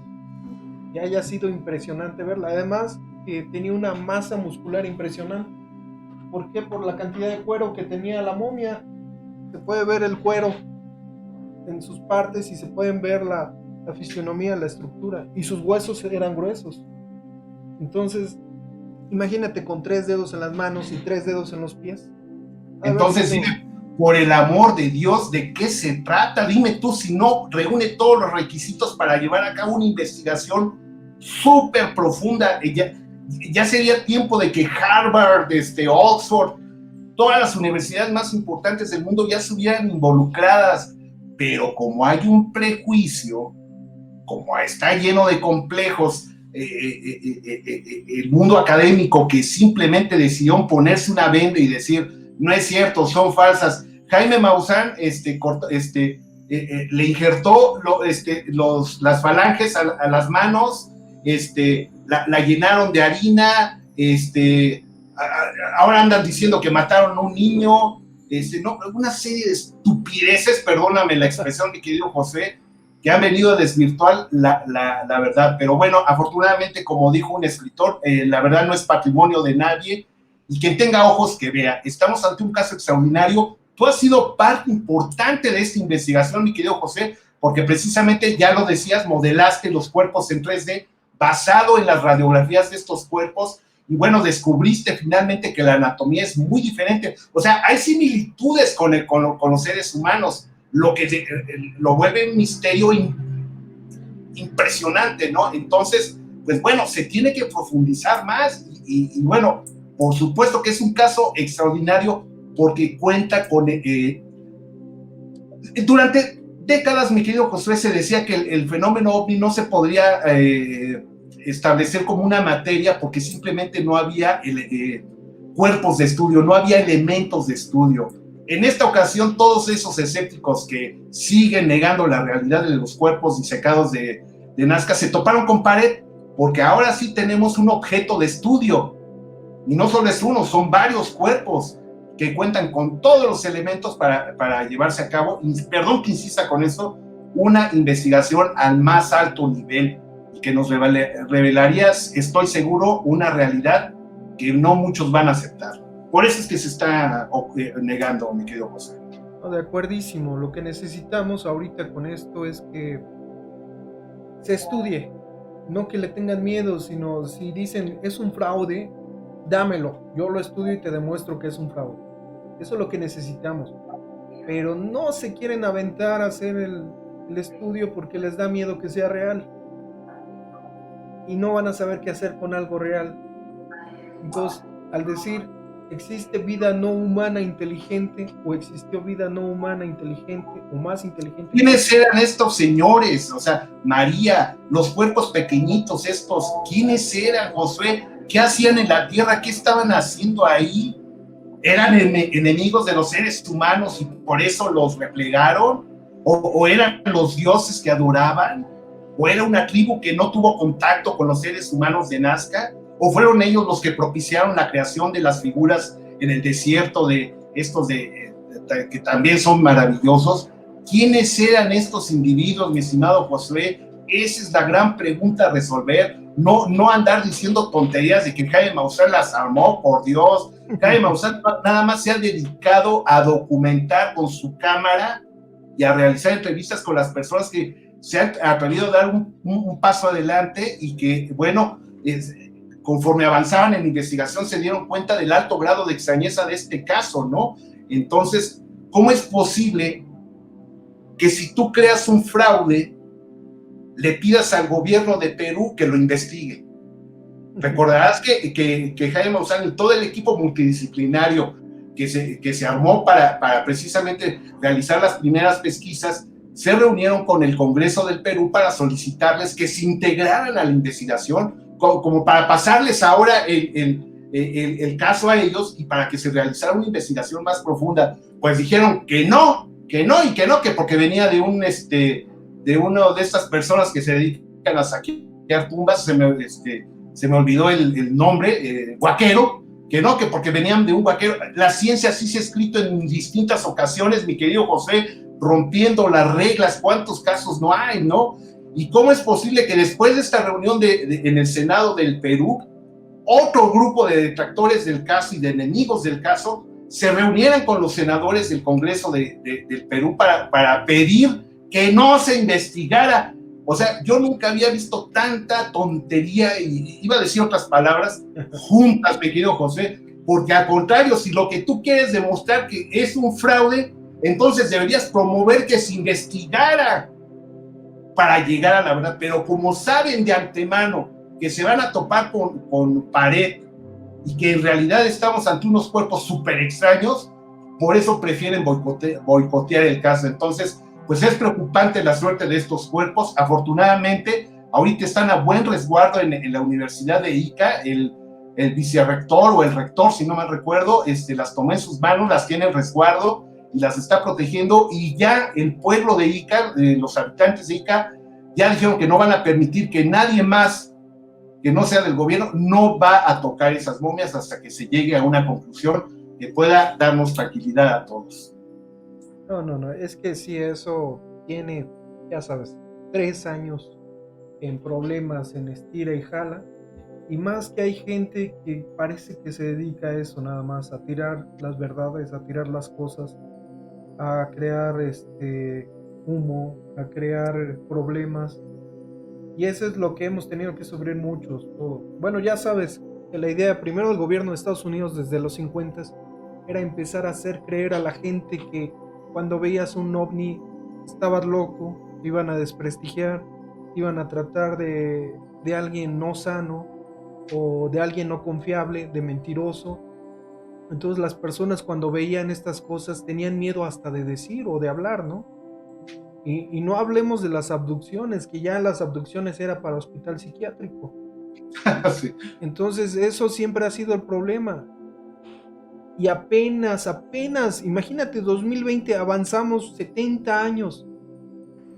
y haya sido impresionante verla. Además, tenía una masa muscular impresionante. ¿Por qué? Por la cantidad de cuero que tenía la momia. Se puede ver el cuero en sus partes y se pueden ver la fisionomía, la estructura. Y sus huesos eran gruesos. Entonces, imagínate con 3 dedos en las manos y 3 dedos en los pies. Entonces, dime, por el amor de Dios, ¿de qué se trata? Dime tú si no reúne todos los requisitos para llevar a cabo una investigación súper profunda. Ya sería tiempo de que Harvard, Oxford, todas las universidades más importantes del mundo ya estuvieran involucradas. Pero como hay un prejuicio, como está lleno de complejos, el mundo académico que simplemente decidió ponerse una venda y decir, no es cierto, son falsas. Jaime Maussan le injertó las falanges a las manos, la llenaron de harina, ahora andan diciendo que mataron a un niño, no, una serie de estupideces, perdóname la expresión, mi querido José, que han venido a desvirtuar la verdad. Pero bueno, afortunadamente, como dijo un escritor, la verdad no es patrimonio de nadie, y quien tenga ojos que vea. Estamos ante un caso extraordinario. Tú has sido parte importante de esta investigación, mi querido José, porque precisamente, ya lo decías, modelaste los cuerpos en 3D basado en las radiografías de estos cuerpos, y bueno, descubriste finalmente que la anatomía es muy diferente. O sea, hay similitudes con los seres humanos, lo que lo vuelve un misterio impresionante, ¿no? Entonces, pues bueno, se tiene que profundizar más y bueno, Por supuesto que es un caso extraordinario porque cuenta con... durante décadas, mi querido Josué, se decía que el fenómeno ovni no se podría establecer como una materia porque simplemente no había cuerpos de estudio, no había elementos de estudio. En esta ocasión, todos esos escépticos que siguen negando la realidad de los cuerpos disecados de Nazca se toparon con pared, porque ahora sí tenemos un objeto de estudio. Y no solo es uno, son varios cuerpos que cuentan con todos los elementos para llevarse a cabo, y perdón que insista con eso, una investigación al más alto nivel y que nos revelaría, estoy seguro, una realidad que no muchos van a aceptar. Por eso es que se está negando, mi querido José. No, de acuerdísimo. Lo que necesitamos ahorita con esto es que se estudie, no que le tengan miedo, sino si dicen es un fraude, dámelo, yo lo estudio y te demuestro que es un fraude. Eso es lo que necesitamos. Pero no se quieren aventar a hacer el estudio porque les da miedo que sea real. Y no van a saber qué hacer con algo real. Entonces, al decir existe vida no humana inteligente o existió vida no humana inteligente o más inteligente. ¿Quiénes eran estos señores? O sea, María, los cuerpos pequeñitos estos, ¿quiénes eran, Josué? ¿Qué hacían en la tierra? ¿Qué estaban haciendo ahí? ¿Eran enemigos de los seres humanos y por eso los replegaron? ¿O eran los dioses que adoraban? ¿O era una tribu que no tuvo contacto con los seres humanos de Nazca? ¿O fueron ellos los que propiciaron la creación de las figuras en el desierto de estos que también son maravillosos? ¿Quiénes eran estos individuos, mi estimado Josué? Esa es la gran pregunta a resolver. No andar diciendo tonterías de que Jaime Maussan las armó, por Dios. Jaime Maussan nada más se ha dedicado a documentar con su cámara y a realizar entrevistas con las personas que se han atrevido a dar un paso adelante y que, bueno, conforme avanzaban en investigación se dieron cuenta del alto grado de extrañeza de este caso, ¿no? Entonces, ¿cómo es posible que si tú creas un fraude, le pidas al gobierno de Perú que lo investigue? Recordarás que Jaime Maussan y todo el equipo multidisciplinario que se armó para precisamente realizar las primeras pesquisas, se reunieron con el Congreso del Perú para solicitarles que se integraran a la investigación, como para pasarles ahora el caso a ellos y para que se realizara una investigación más profunda. Pues dijeron que no, que porque venía de uno de estas personas que se dedican a saquear tumbas, se me olvidó el nombre, Guaquero, que porque venían de un Guaquero. La ciencia sí se ha escrito en distintas ocasiones, mi querido José, rompiendo las reglas. ¿Cuántos casos no hay, no? ¿Y cómo es posible que después de esta reunión en el Senado del Perú, otro grupo de detractores del caso y de enemigos del caso se reunieran con los senadores del Congreso del Perú para pedir que no se investigara? O sea, yo nunca había visto tanta tontería, y iba a decir otras palabras, juntas, mi querido José, porque al contrario, si lo que tú quieres demostrar que es un fraude, entonces deberías promover que se investigara para llegar a la verdad. Pero como saben de antemano que se van a topar con pared y que en realidad estamos ante unos cuerpos súper extraños, por eso prefieren boicotear el caso. Entonces, pues es preocupante la suerte de estos cuerpos. Afortunadamente, ahorita están a buen resguardo en la Universidad de Ica. El vicerrector o el rector, si no mal recuerdo, las tomó en sus manos, las tiene en resguardo y las está protegiendo, y ya el pueblo de Ica, los habitantes de Ica, ya dijeron que no van a permitir que nadie más que no sea del gobierno no va a tocar esas momias hasta que se llegue a una conclusión que pueda darnos tranquilidad a todos. No, es que si eso tiene, ya sabes, 3 años en problemas, en estira y jala, y más que hay gente que parece que se dedica a eso nada más, a tirar las verdades, a tirar las cosas, a crear humo, a crear problemas, y eso es lo que hemos tenido que sufrir muchos. Bueno, ya sabes que la idea primero del gobierno de Estados Unidos desde los 50 era empezar a hacer creer a la gente que cuando veías un ovni estabas loco, iban a desprestigiar, iban a tratar de alguien no sano, o de alguien no confiable, de mentiroso. Entonces las personas cuando veían estas cosas tenían miedo hasta de decir o de hablar, ¿no? Y no hablemos de las abducciones, que ya las abducciones era para hospital psiquiátrico. Sí. Entonces eso siempre ha sido el problema. Y apenas, imagínate, 2020 avanzamos 70 años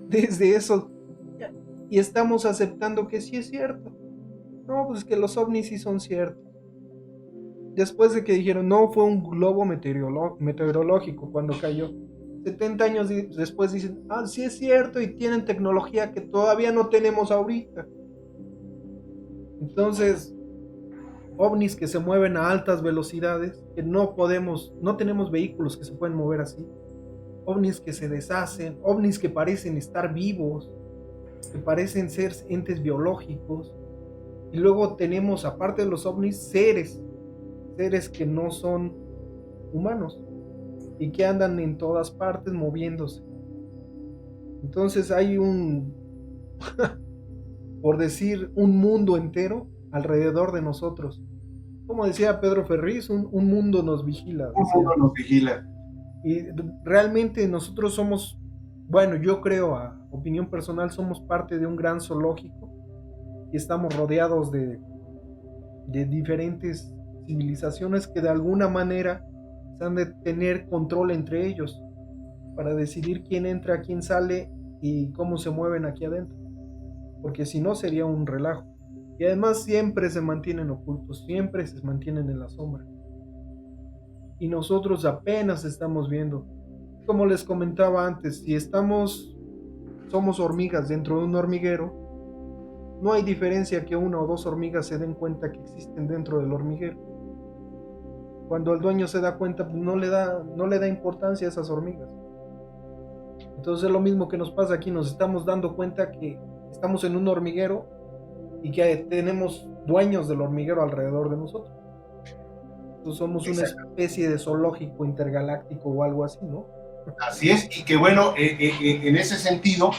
desde eso y estamos aceptando que sí es cierto. No, pues que los ovnis sí son ciertos. Después de que dijeron, no, fue un globo meteorológico cuando cayó. 70 años después dicen, ah, sí es cierto, y tienen tecnología que todavía no tenemos ahorita. Entonces, ovnis que se mueven a altas velocidades, que no tenemos vehículos que se pueden mover así. Ovnis que se deshacen, ovnis que parecen estar vivos, que parecen ser entes biológicos. Y luego tenemos, aparte de los ovnis, seres que no son humanos y que andan en todas partes moviéndose. Entonces hay por decir, un mundo entero alrededor de nosotros. Como decía Pedro Ferriz, un mundo nos vigila. Un mundo nos vigila. Y realmente nosotros somos, bueno, yo creo, a opinión personal, somos parte de un gran zoológico y estamos rodeados de diferentes civilizaciones que de alguna manera se han de tener control entre ellos para decidir quién entra, quién sale y cómo se mueven aquí adentro, porque si no sería un relajo. Y además siempre se mantienen ocultos, siempre se mantienen en la sombra. Y nosotros apenas estamos viendo. Como les comentaba antes, si somos hormigas dentro de un hormiguero, no hay diferencia que una o dos hormigas se den cuenta que existen dentro del hormiguero. Cuando el dueño se da cuenta, pues no le da importancia a esas hormigas. Entonces es lo mismo que nos pasa aquí, nos estamos dando cuenta que estamos en un hormiguero y que tenemos dueños del hormiguero alrededor de nosotros. Entonces somos una especie de zoológico intergaláctico o algo así, ¿no? Así es, y que bueno, en ese sentido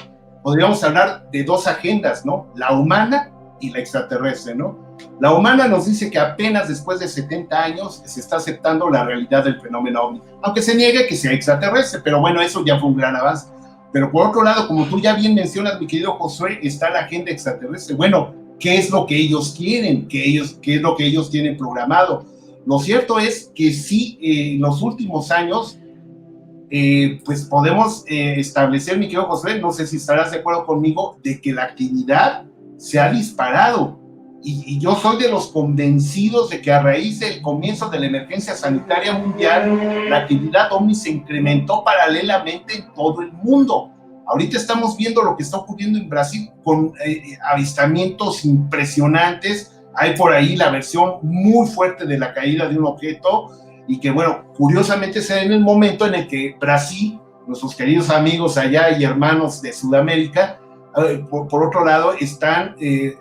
podríamos hablar de dos agendas, ¿no? La humana y la extraterrestre, ¿no? La humana nos dice que apenas después de 70 años se está aceptando la realidad del fenómeno ovni, aunque se niegue que sea extraterrestre, pero bueno, eso ya fue un gran avance. Pero por otro lado, como tú ya bien mencionas, mi querido Josué, está la agenda extraterrestre. Bueno, ¿qué es lo que ellos quieren? ¿Qué es lo que ellos tienen programado? Lo cierto es que sí, en los últimos años, pues podemos establecer, mi querido Josué, no sé si estarás de acuerdo conmigo, de que la actividad se ha disparado. Y yo soy de los convencidos de que a raíz del comienzo de la emergencia sanitaria mundial, la actividad ovni se incrementó paralelamente en todo el mundo. Ahorita estamos viendo lo que está ocurriendo en Brasil con avistamientos impresionantes. Hay por ahí la versión muy fuerte de la caída de un objeto y que, bueno, curiosamente se da en el momento en el que Brasil, nuestros queridos amigos allá y hermanos de Sudamérica, por otro lado, están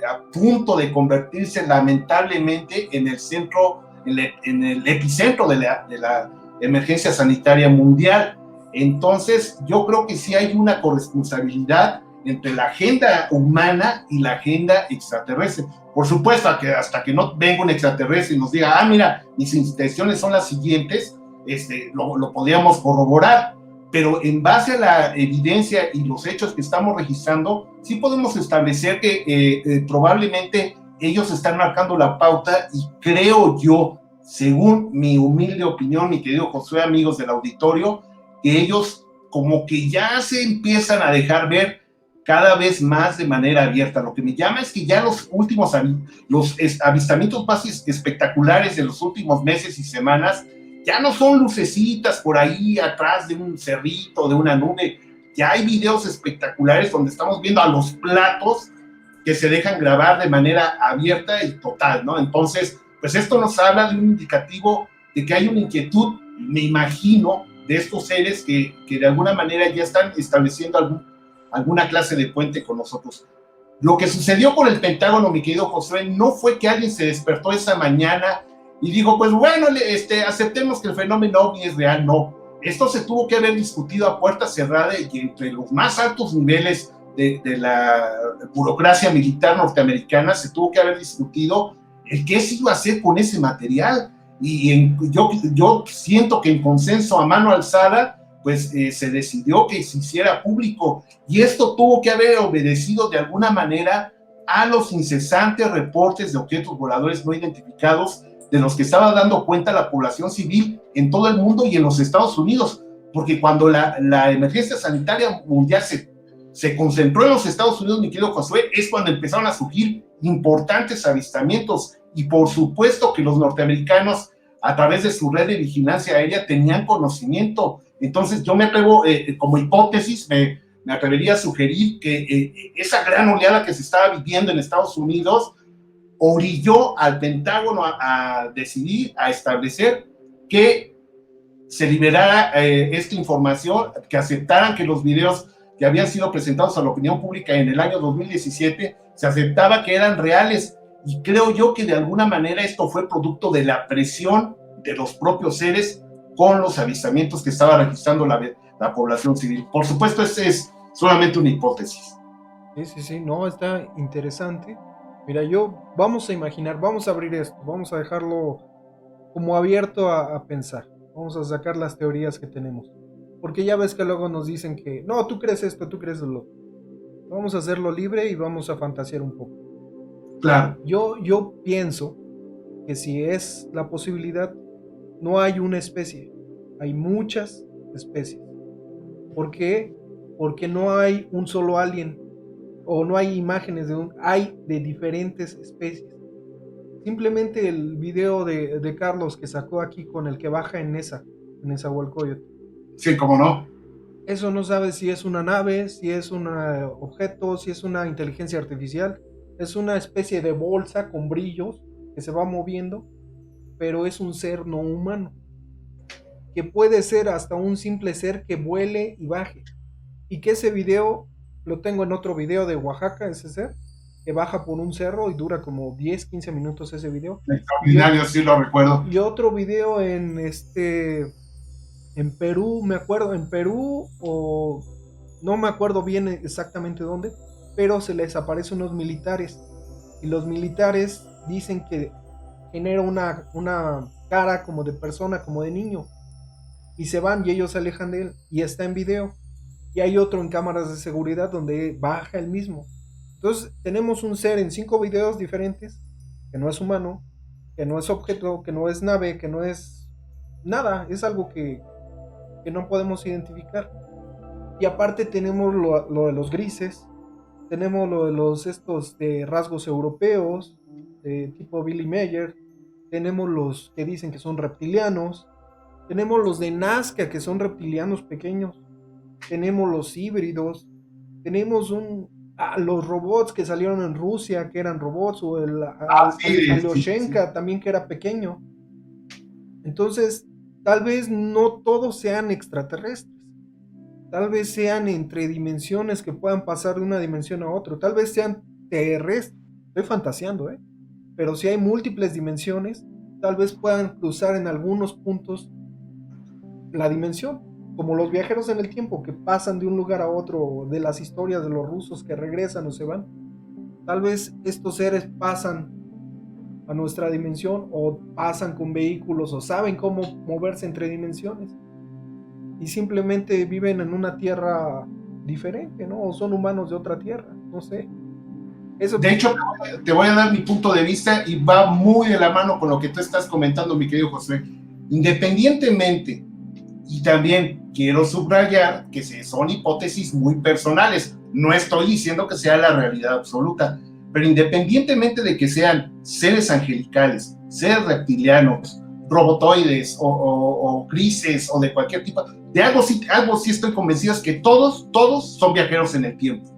a punto de convertirse lamentablemente en el centro, en el epicentro de la emergencia sanitaria mundial. Entonces, yo creo que sí hay una corresponsabilidad entre la agenda humana y la agenda extraterrestre. Por supuesto, hasta que no venga un extraterrestre y nos diga, mira, mis intenciones son las siguientes, lo podríamos corroborar. Pero en base a la evidencia y los hechos que estamos registrando, sí podemos establecer que probablemente ellos están marcando la pauta y creo yo, según mi humilde opinión, mi querido Josué, amigos del auditorio, que ellos como que ya se empiezan a dejar ver cada vez más de manera abierta. Lo que me llama es que ya los últimos avistamientos más espectaculares de los últimos meses y semanas ya no son lucecitas por ahí atrás de un cerrito, de una nube. Ya hay videos espectaculares donde estamos viendo a los platos que se dejan grabar de manera abierta y total, ¿no? Entonces, pues esto nos habla de un indicativo de que hay una inquietud, me imagino, de estos seres que de alguna manera ya están estableciendo alguna clase de puente con nosotros. Lo que sucedió con el Pentágono, mi querido Josué, no fue que alguien se despertó esa mañana y dijo, pues bueno, aceptemos que el fenómeno ovni es real. No, esto se tuvo que haber discutido a puerta cerrada y entre los más altos niveles de la burocracia militar norteamericana se tuvo que haber discutido el qué se iba a hacer con ese material. Yo siento que en consenso a mano alzada, pues se decidió que se hiciera público, y esto tuvo que haber obedecido de alguna manera a los incesantes reportes de objetos voladores no identificados de los que estaba dando cuenta la población civil en todo el mundo y en los Estados Unidos, porque cuando la emergencia sanitaria mundial se concentró en los Estados Unidos, mi querido Josué, es cuando empezaron a surgir importantes avistamientos, y por supuesto que los norteamericanos, a través de su red de vigilancia aérea, tenían conocimiento. Entonces yo me atrevo, como hipótesis, me atrevería a sugerir que esa gran oleada que se estaba viviendo en Estados Unidos orilló al Pentágono a decidir, a establecer que se liberara esta información, que aceptaran que los videos que habían sido presentados a la opinión pública en el año 2017, se aceptaba que eran reales, y creo yo que de alguna manera esto fue producto de la presión de los propios seres con los avistamientos que estaba registrando la población civil. Por supuesto, esta es solamente una hipótesis. Sí, no, está interesante. Mira, vamos a imaginar, vamos a abrir esto, vamos a dejarlo como abierto a pensar, vamos a sacar las teorías que tenemos. Porque ya ves que luego nos dicen que, no, tú crees esto, tú crees lo otro. Vamos a hacerlo libre y vamos a fantasear un poco. Claro. Yo pienso que si es la posibilidad, no hay una especie, hay muchas especies. ¿Por qué? Porque no hay un solo alien, o no hay imágenes hay de diferentes especies. Simplemente el video de Carlos que sacó aquí con el que baja en Nezahualcóyotl. Sí, cómo no. Eso no sabe si es una nave, si es un objeto, si es una inteligencia artificial. Es una especie de bolsa con brillos que se va moviendo, pero es un ser no humano, que puede ser hasta un simple ser que vuele y baje. Y que ese video lo tengo en otro video de Oaxaca, ese ser, que baja por un cerro y dura como 10, 15 minutos ese video. Extraordinario, sí lo recuerdo. Y otro video en Perú, me acuerdo, en Perú, o no me acuerdo bien exactamente dónde, pero se les aparece unos militares, y los militares dicen que genera una cara como de persona, como de niño, y se van y ellos se alejan de él, y está en video. Y hay otro en cámaras de seguridad donde baja el mismo. Entonces tenemos un ser en 5 videos diferentes, que no es humano, que no es objeto, que no es nave, que no es nada, es algo que no podemos identificar. Y aparte tenemos lo de los grises, tenemos lo de los estos de rasgos europeos, de tipo Billy Mayer, tenemos los que dicen que son reptilianos, tenemos los de Nazca que son reptilianos pequeños, tenemos los híbridos, tenemos los robots que salieron en Rusia, que eran robots, o Alyoshenka también, que era pequeño. Entonces, tal vez no todos sean extraterrestres, tal vez sean entre dimensiones que puedan pasar de una dimensión a otra, tal vez sean terrestres, estoy fantaseando, pero si hay múltiples dimensiones, tal vez puedan cruzar en algunos puntos la dimensión, como los viajeros en el tiempo que pasan de un lugar a otro, de las historias de los rusos que regresan o se van. Tal vez estos seres pasan a nuestra dimensión, o pasan con vehículos, o saben cómo moverse entre dimensiones, y simplemente viven en una tierra diferente, ¿no? O son humanos de otra tierra, no sé. Eso... De hecho, te voy a dar mi punto de vista, y va muy de la mano con lo que tú estás comentando, mi querido José. Independientemente, y también quiero subrayar que son hipótesis muy personales, no estoy diciendo que sea la realidad absoluta, pero independientemente de que sean seres angelicales, seres reptilianos, robotoides o grises, o de cualquier tipo, de algo sí estoy convencido, es que todos son viajeros en el tiempo.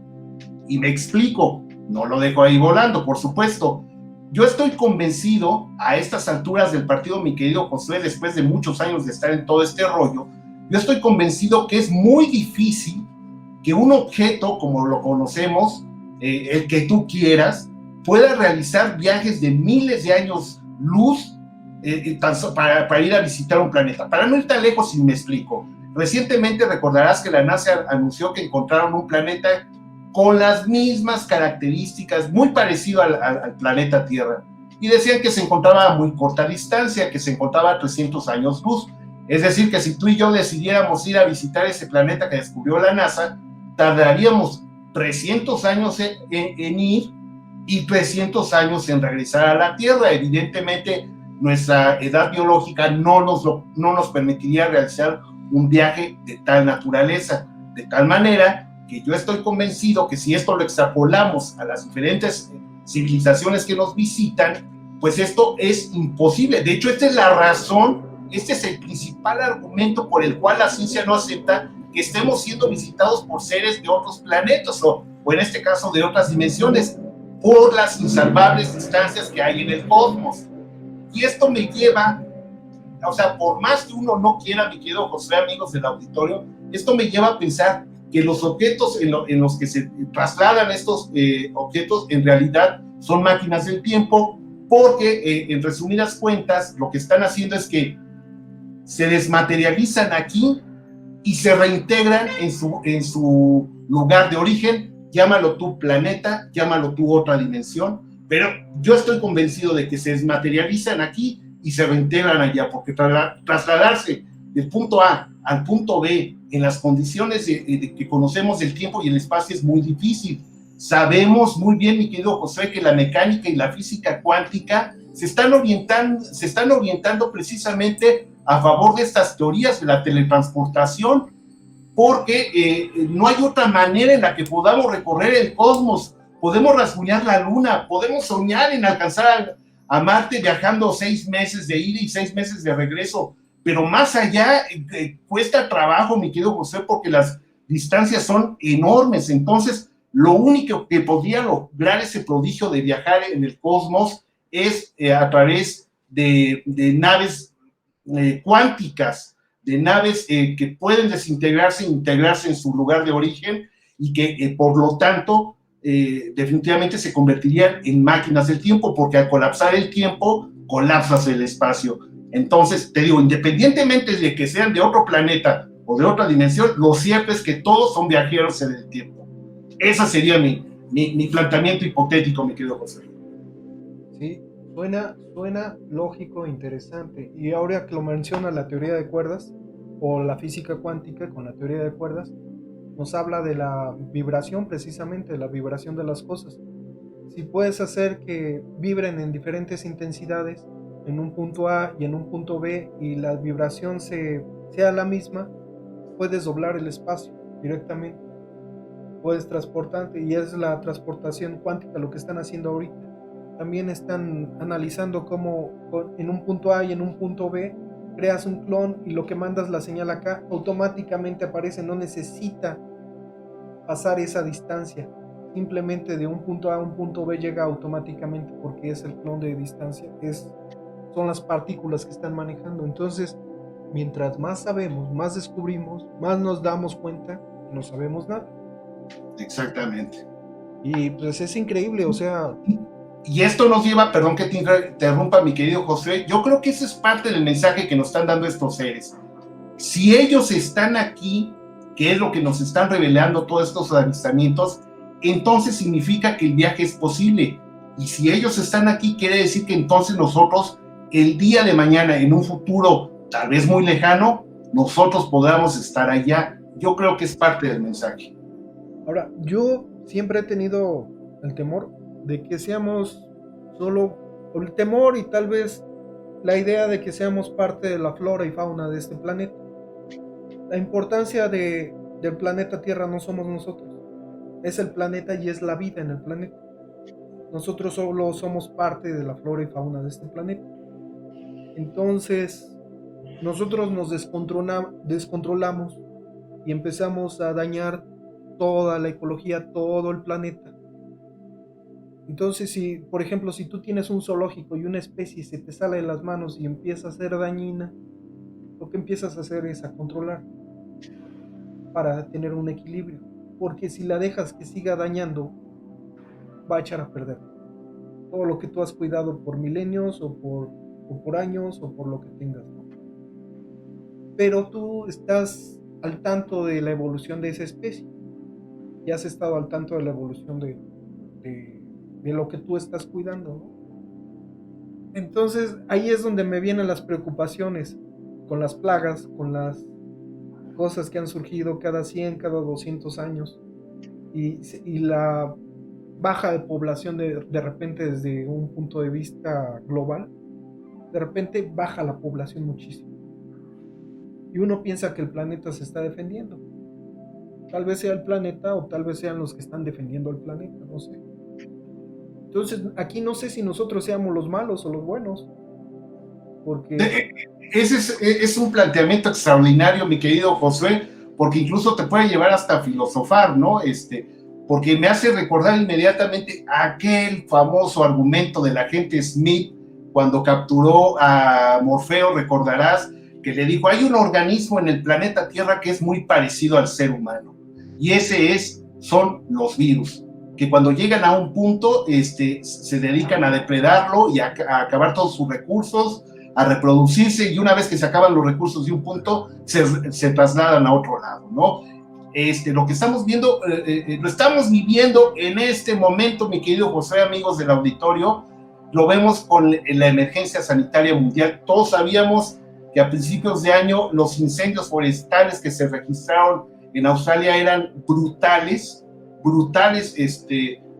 Y me explico, no lo dejo ahí volando, por supuesto. Yo estoy convencido a estas alturas del partido, mi querido Josué, después de muchos años de estar en todo este rollo, yo estoy convencido que es muy difícil que un objeto como lo conocemos, el que tú quieras, pueda realizar viajes de miles de años luz para ir a visitar un planeta. Para no ir tan lejos, si me explico. Recientemente recordarás que la NASA anunció que encontraron un planeta con las mismas características, muy parecido al planeta Tierra. y decían que se encontraba a muy corta distancia, que se encontraba a 300 años luz. Es decir, que si tú y yo decidiéramos ir a visitar ese planeta que descubrió la NASA, tardaríamos 300 años en ir y 300 años en regresar a la Tierra. Evidentemente, nuestra edad biológica no nos permitiría realizar un viaje de tal naturaleza, de tal manera que yo estoy convencido que si esto lo extrapolamos a las diferentes civilizaciones que nos visitan, pues esto es imposible. De hecho, esta es la razón, este es el principal argumento por el cual la ciencia no acepta que estemos siendo visitados por seres de otros planetas o en este caso de otras dimensiones, por las insalvables distancias que hay en el cosmos. Y esto me lleva, o sea, por más que uno no quiera, mi querido José, amigos del auditorio, esto me lleva a pensar que los objetos en los que se trasladan estos objetos en realidad son máquinas del tiempo, porque en resumidas cuentas lo que están haciendo es que se desmaterializan aquí y se reintegran en su lugar de origen, llámalo tú planeta, llámalo tú otra dimensión, pero yo estoy convencido de que se desmaterializan aquí y se reintegran allá, porque trasladarse del punto A al punto B en las condiciones de que conocemos del tiempo y el espacio es muy difícil. Sabemos muy bien, mi querido José, que la mecánica y la física cuántica se están orientando precisamente a favor de estas teorías de la teletransportación, porque no hay otra manera en la que podamos recorrer el cosmos. Podemos rasguñar la luna, podemos soñar en alcanzar a Marte viajando 6 meses de ida y 6 meses de regreso, pero más allá cuesta trabajo, mi querido José, porque las distancias son enormes. Entonces, lo único que podría lograr ese prodigio de viajar en el cosmos es a través de naves cuánticas, de naves que pueden desintegrarse e integrarse en su lugar de origen y que por lo tanto definitivamente se convertirían en máquinas del tiempo, porque al colapsar el tiempo colapsas el espacio. Entonces te digo, independientemente de que sean de otro planeta o de otra dimensión, lo cierto es que todos son viajeros en el tiempo. Ese sería mi planteamiento hipotético, mi querido José. Sí, suena lógico e interesante. Y ahora que lo menciona la teoría de cuerdas o la física cuántica con la teoría de cuerdas, nos habla de la vibración, precisamente de la vibración de las cosas. Si puedes hacer que vibren en diferentes intensidades en un punto A y en un punto B y la vibración sea la misma, puedes doblar el espacio directamente, puedes transportarte, y es la transportación cuántica lo que están haciendo ahorita. También están analizando cómo en un punto A y en un punto B creas un clon y lo que mandas la señal acá automáticamente aparece, no necesita pasar esa distancia, simplemente de un punto A a un punto B llega automáticamente porque es el clon de distancia, son las partículas que están manejando. Entonces, mientras más sabemos, más descubrimos, más nos damos cuenta que no sabemos nada. Exactamente. Y pues es increíble, o sea... Y esto nos lleva, perdón que te interrumpa, mi querido José, yo creo que ese es parte del mensaje que nos están dando estos seres. Si ellos están aquí, que es lo que nos están revelando todos estos avistamientos, entonces significa que el viaje es posible. Y si ellos están aquí, quiere decir que entonces nosotros, el día de mañana, en un futuro tal vez muy lejano, nosotros podamos estar allá. Yo creo que es parte del mensaje. Ahora, yo siempre he tenido el temor de que seamos solo, el temor y tal vez la idea de que seamos parte de la flora y fauna de este planeta. La importancia del planeta Tierra no somos nosotros, es el planeta y es la vida en el planeta. Nosotros solo somos parte de la flora y fauna de este planeta. Entonces, nosotros nos descontrolamos y empezamos a dañar toda la ecología, todo el planeta. Entonces, si, por ejemplo, si tú tienes un zoológico y una especie se te sale de las manos y empieza a ser dañina, lo que empiezas a hacer es a controlar para tener un equilibrio. Porque si la dejas que siga dañando, va a echar a perder todo lo que tú has cuidado por milenios o por años o por lo que tengas, ¿no? Pero tú estás al tanto de la evolución de esa especie y has estado al tanto de la evolución de lo que tú estás cuidando, ¿no? Entonces ahí es donde me vienen las preocupaciones con las plagas, con las cosas que han surgido cada 100, cada 200 años y la baja de población de repente desde un punto de vista global, de repente baja la población muchísimo y uno piensa que el planeta se está defendiendo. Tal vez sea el planeta o tal vez sean los que están defendiendo el planeta, no sé. Entonces aquí no sé si nosotros seamos los malos o los buenos, porque De- Ese es un planteamiento extraordinario, mi querido Josué, porque incluso te puede llevar hasta filosofar, ¿no? Porque me hace recordar inmediatamente aquel famoso argumento del agente Smith cuando capturó a Morfeo, recordarás, que le dijo, hay un organismo en el planeta Tierra que es muy parecido al ser humano, y son los virus, que cuando llegan a un punto se dedican a depredarlo y a acabar todos sus recursos, a reproducirse, y una vez que se acaban los recursos de un punto, se trasladan a otro lado, ¿no? Lo que estamos viendo, lo estamos viviendo en este momento, mi querido José, amigos del auditorio, lo vemos con la emergencia sanitaria mundial. Todos sabíamos que a principios de año los incendios forestales que se registraron en Australia eran brutales, brutales,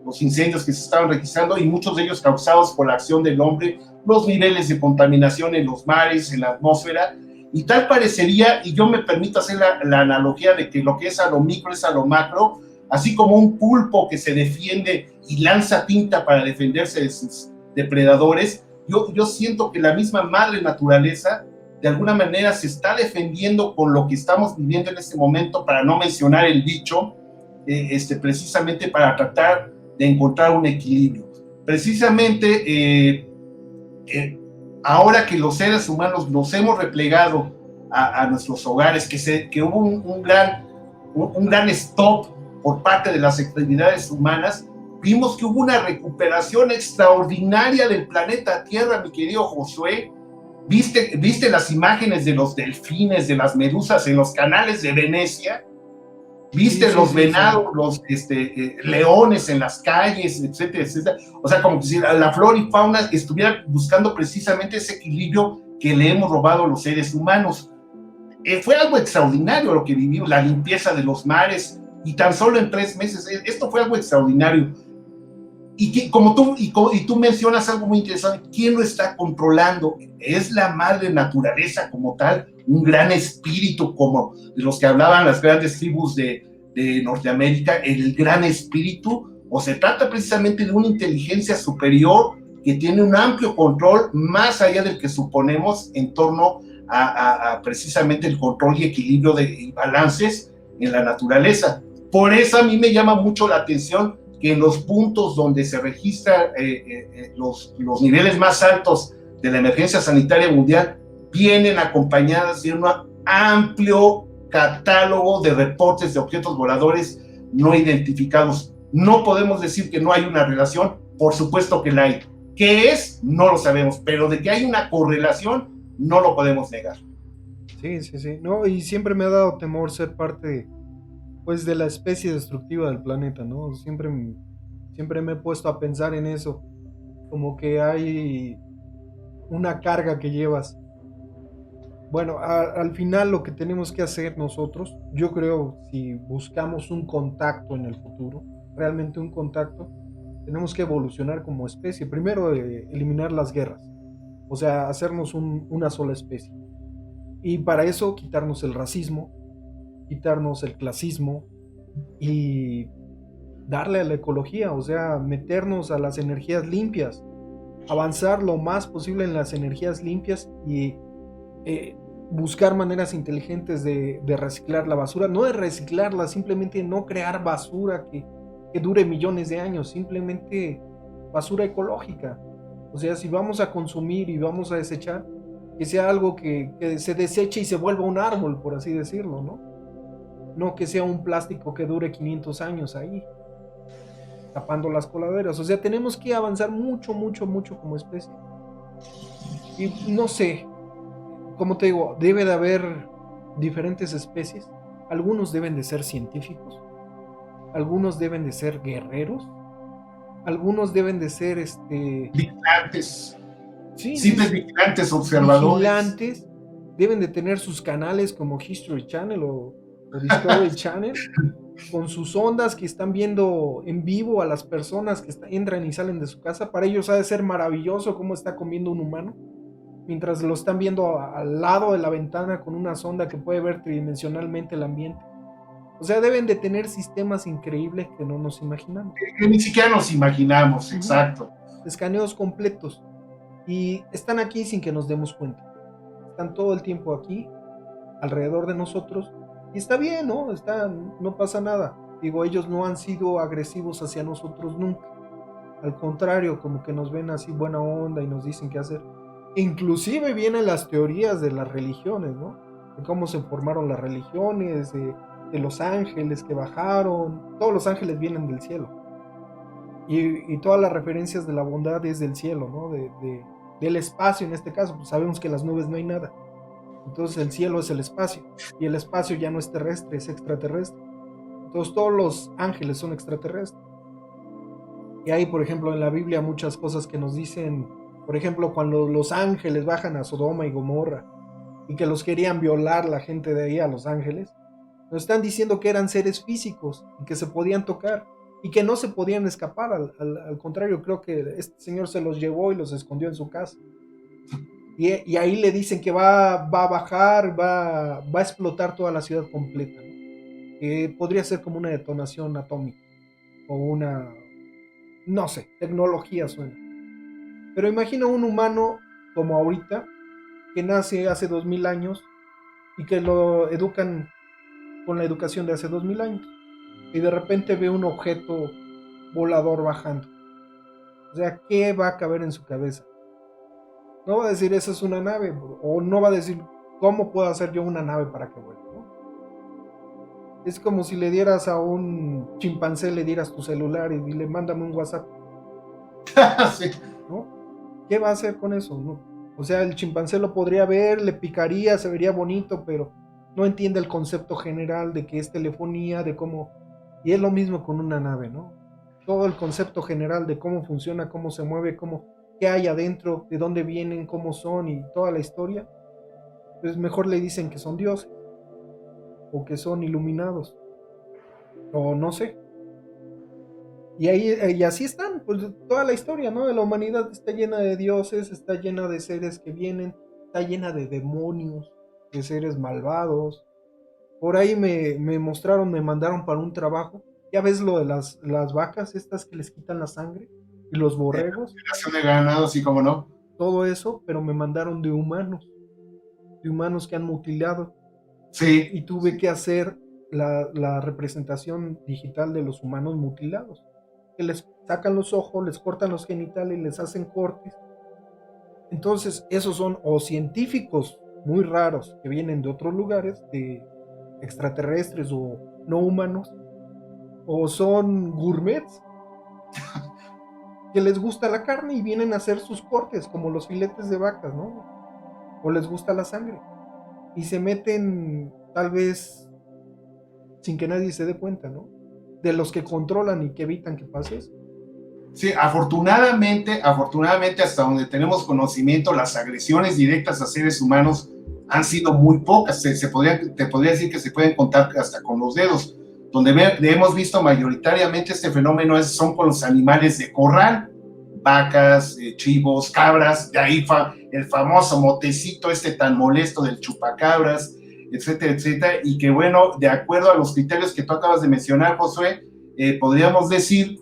los incendios que se estaban registrando, y muchos de ellos causados por la acción del hombre, los niveles de contaminación en los mares, en la atmósfera, y tal parecería, y yo me permito hacer la analogía de que lo que es a lo micro es a lo macro, así como un pulpo que se defiende y lanza tinta para defenderse de sus depredadores. Yo siento que la misma madre naturaleza de alguna manera se está defendiendo con lo que estamos viviendo en este momento, para no mencionar el bicho, precisamente para tratar de encontrar un equilibrio. Precisamente eh, ahora que los seres humanos nos hemos replegado a nuestros hogares, que hubo un gran stop por parte de las actividades humanas, vimos que hubo una recuperación extraordinaria del planeta Tierra, mi querido Josué. ¿Viste las imágenes de los delfines, de las medusas en los canales de Venecia? sí, ¿Viste sí, los sí, sí. venados, los leones en las calles, etcétera, etcétera? O sea, como que si la flora y fauna estuviera buscando precisamente ese equilibrio que le hemos robado a los seres humanos. Fue algo extraordinario lo que vivimos, la limpieza de los mares, y tan solo en 3 meses, esto fue algo extraordinario. Y tú mencionas algo muy interesante, ¿quién lo está controlando? ¿Es la madre naturaleza como tal, un gran espíritu como de los que hablaban las grandes tribus de Norteamérica, el gran espíritu? ¿O se trata precisamente de una inteligencia superior que tiene un amplio control más allá del que suponemos en torno a precisamente el control y equilibrio de balances en la naturaleza? Por eso a mí me llama mucho la atención que en los puntos donde se registran los niveles más altos de la emergencia sanitaria mundial vienen acompañadas de un amplio catálogo de reportes de objetos voladores no identificados. No podemos decir que no hay una relación, por supuesto que la hay. ¿Qué es? No lo sabemos, pero de que hay una correlación, no lo podemos negar. Sí, sí, sí. No, y siempre me ha dado temor ser parte, pues, de la especie destructiva del planeta, ¿no? Siempre me he puesto a pensar en eso, como que hay una carga que llevas. Bueno, al final lo que tenemos que hacer nosotros, yo creo, si buscamos un contacto en el futuro, realmente un contacto, tenemos que evolucionar como especie. Primero, eliminar las guerras, o sea, hacernos una sola especie. Y para eso quitarnos el racismo, quitarnos el clasismo y darle a la ecología, o sea, meternos a las energías limpias, avanzar lo más posible en las energías limpias y eh, buscar maneras inteligentes de reciclar la basura, no de reciclarla, simplemente no crear basura que dure millones de años, simplemente basura ecológica. O sea, si vamos a consumir y vamos a desechar, que sea algo que se deseche y se vuelva un árbol, por así decirlo, ¿no? No que sea un plástico que dure 500 años ahí, tapando las coladeras. O sea, tenemos que avanzar mucho, mucho, mucho como especie. Y no sé, como te digo, debe de haber diferentes especies. Algunos deben de ser científicos, algunos deben de ser guerreros, algunos deben de ser Vigilantes. Sí, sí, simples sí. vigilantes, observadores. Vigilantes deben de tener sus canales como History Channel o Discovery Channel, con sus ondas que están viendo en vivo a las personas que entran y salen de su casa. Para ellos ha de ser maravilloso cómo está comiendo un humano, mientras lo están viendo al lado de la ventana con una sonda que puede ver tridimensionalmente el ambiente. O sea, deben de tener sistemas increíbles que no nos imaginamos. Que ni siquiera nos imaginamos, Uh-huh. exacto. Escaneos completos. Y están aquí sin que nos demos cuenta. Están todo el tiempo aquí, alrededor de nosotros. Y está bien, ¿no? No pasa nada. Digo, ellos no han sido agresivos hacia nosotros nunca. Al contrario, como que nos ven así buena onda y nos dicen qué hacer. Inclusive vienen las teorías de las religiones, ¿no? De cómo se formaron las religiones, de los ángeles que bajaron. Todos los ángeles vienen del cielo. Y todas las referencias de la bondad es del cielo, ¿no? Del espacio en este caso, pues sabemos que en las nubes no hay nada. Entonces el cielo es el espacio. Y el espacio ya no es terrestre, es extraterrestre. Entonces todos los ángeles son extraterrestres. Y hay, por ejemplo, en la Biblia muchas cosas que nos dicen, por ejemplo, cuando los ángeles bajan a Sodoma y Gomorra y que los querían violar la gente de ahí, a los ángeles, nos están diciendo que eran seres físicos y que se podían tocar y que no se podían escapar. Al contrario, creo que este señor se los llevó y los escondió en su casa. Y ahí le dicen que va a bajar, va a explotar toda la ciudad completa, ¿no? Que podría ser como una detonación atómica o una, no sé, tecnología suena. Pero imagina un humano como ahorita, que nace hace 2000 años y que lo educan con la educación de hace 2000 años. Y de repente ve un objeto volador bajando. O sea, ¿qué va a caber en su cabeza? No va a decir, esa es una nave, o no va a decir, ¿cómo puedo hacer yo una nave para que vuele? ¿No? Es como si le dieras a un chimpancé, le dieras tu celular y dile, mándame un WhatsApp. Sí. ¿No? ¿Qué va a hacer con eso? ¿No? O sea, el chimpancé lo podría ver, le picaría, se vería bonito, pero no entiende el concepto general de que es telefonía, de cómo... Y es lo mismo con una nave, ¿no? Todo el concepto general de cómo funciona, cómo se mueve, qué hay adentro, de dónde vienen, cómo son y toda la historia, pues mejor le dicen que son dioses o que son iluminados o no sé. Y así están, pues toda la historia, ¿no? De la humanidad está llena de dioses, está llena de seres que vienen, está llena de demonios, de seres malvados. Por ahí me mostraron, me mandaron para un trabajo. Ya ves lo de las vacas estas que les quitan la sangre y los borregos, Generación de ganado, sí, como no. todo eso, pero me mandaron de humanos que han mutilado. Sí, Y tuve sí. que hacer la representación digital de los humanos mutilados. Que les sacan los ojos, les cortan los genitales, les hacen cortes. Entonces, esos son o científicos muy raros que vienen de otros lugares, de extraterrestres o no humanos, o son gourmets que les gusta la carne y vienen a hacer sus cortes, como los filetes de vacas, ¿no? O les gusta la sangre. Y se meten, tal vez, sin que nadie se dé cuenta, ¿no? De los que controlan y que evitan que pase eso. Sí, afortunadamente, hasta donde tenemos conocimiento, las agresiones directas a seres humanos han sido muy pocas. Te podría decir que se pueden contar hasta con los dedos. Donde hemos visto mayoritariamente este fenómeno son con los animales de corral, vacas, chivos, cabras, de ahí el famoso motecito este tan molesto del chupacabras, etcétera, etcétera, y que bueno, de acuerdo a los criterios que tú acabas de mencionar, Josué, podríamos decir,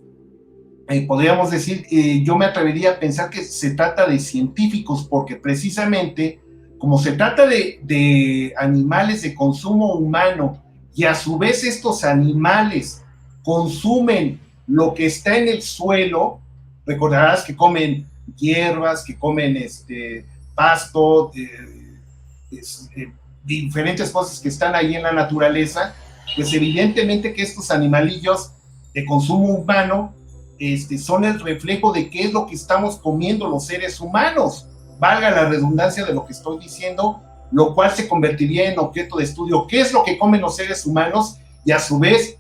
yo me atrevería a pensar que se trata de científicos, porque precisamente como se trata de animales de consumo humano y a su vez estos animales consumen lo que está en el suelo, recordarás que comen hierbas, que comen pasto, diferentes cosas que están ahí en la naturaleza, pues evidentemente que estos animalillos de consumo humano son el reflejo de qué es lo que estamos comiendo los seres humanos, valga la redundancia de lo que estoy diciendo, lo cual se convertiría en objeto de estudio, qué es lo que comen los seres humanos y a su vez,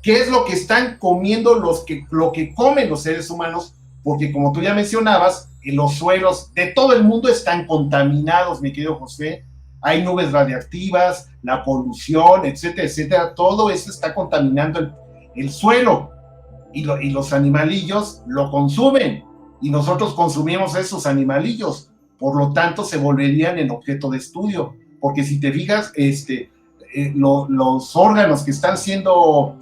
qué es lo que están comiendo lo que comen los seres humanos, porque como tú ya mencionabas, los suelos de todo el mundo están contaminados, mi querido José. Hay nubes radiactivas, la polución, etcétera, etcétera. Todo eso está contaminando el suelo y los animalillos lo consumen y nosotros consumimos esos animalillos. Por lo tanto, se volverían en objeto de estudio. Porque si te fijas, los órganos que están siendo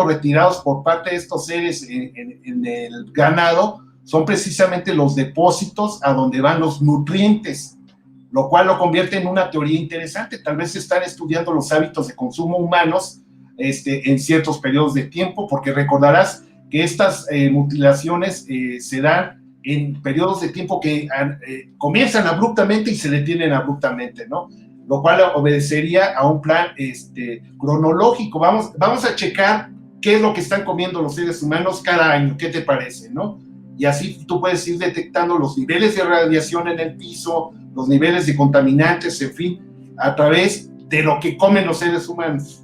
retirados por parte de estos seres en el ganado son precisamente los depósitos a donde van los nutrientes, lo cual lo convierte en una teoría interesante. Tal vez se están estudiando los hábitos de consumo humanos en ciertos periodos de tiempo, porque recordarás que estas mutilaciones se dan en periodos de tiempo que comienzan abruptamente y se detienen abruptamente, ¿no? Lo cual obedecería a un plan cronológico. Vamos a checar qué es lo que están comiendo los seres humanos cada año, ¿qué te parece, no? Y así tú puedes ir detectando los niveles de radiación en el piso, los niveles de contaminantes, en fin, a través de lo que comen los seres humanos.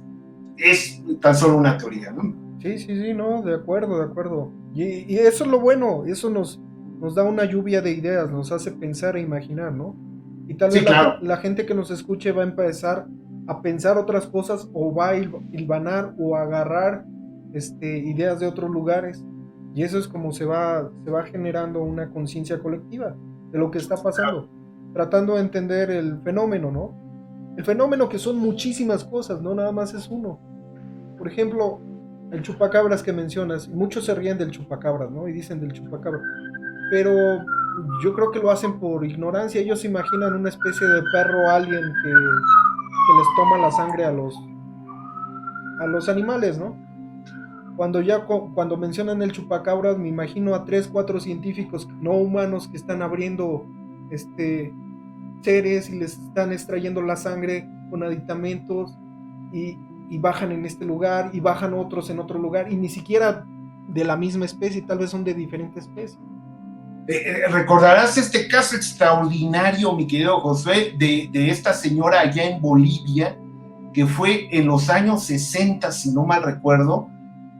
Es tan solo una teoría, ¿no? Sí, sí, sí, no, de acuerdo, de acuerdo. Y eso es lo bueno, eso nos da una lluvia de ideas, nos hace pensar e imaginar, ¿no? Y tal vez Sí, claro. la gente que nos escuche va a empezar a pensar otras cosas o va a hilvanar o a agarrar ideas de otros lugares. Y eso es como se va generando una conciencia colectiva de lo que está pasando, tratando de entender el fenómeno, ¿no? El fenómeno que son muchísimas cosas, no nada más es uno. Por ejemplo, el chupacabras que mencionas, muchos se ríen del chupacabras, ¿no? Y dicen del chupacabras. Pero yo creo que lo hacen por ignorancia. Ellos se imaginan una especie de perro alien que les toma la sangre a los animales, ¿no? Cuando mencionan el chupacabras, me imagino a tres, cuatro científicos no humanos que están abriendo este seres y les están extrayendo la sangre con aditamentos y, y bajan en este lugar y bajan otros en otro lugar y ni siquiera de la misma especie, tal vez son de diferentes especies. Recordarás este caso extraordinario, mi querido Josué, de esta señora allá en Bolivia, que fue en los años 60, si no mal recuerdo,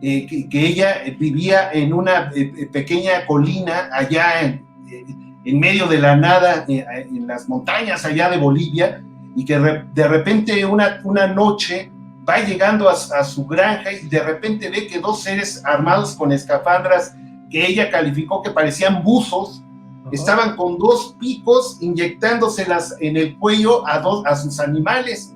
que ella vivía en una pequeña colina allá en medio de la nada, en las montañas allá de Bolivia, y que de repente una noche va llegando a su granja y de repente ve que dos seres armados con escafandras que ella calificó que parecían buzos, Ajá. estaban con dos picos inyectándoselas en el cuello a sus animales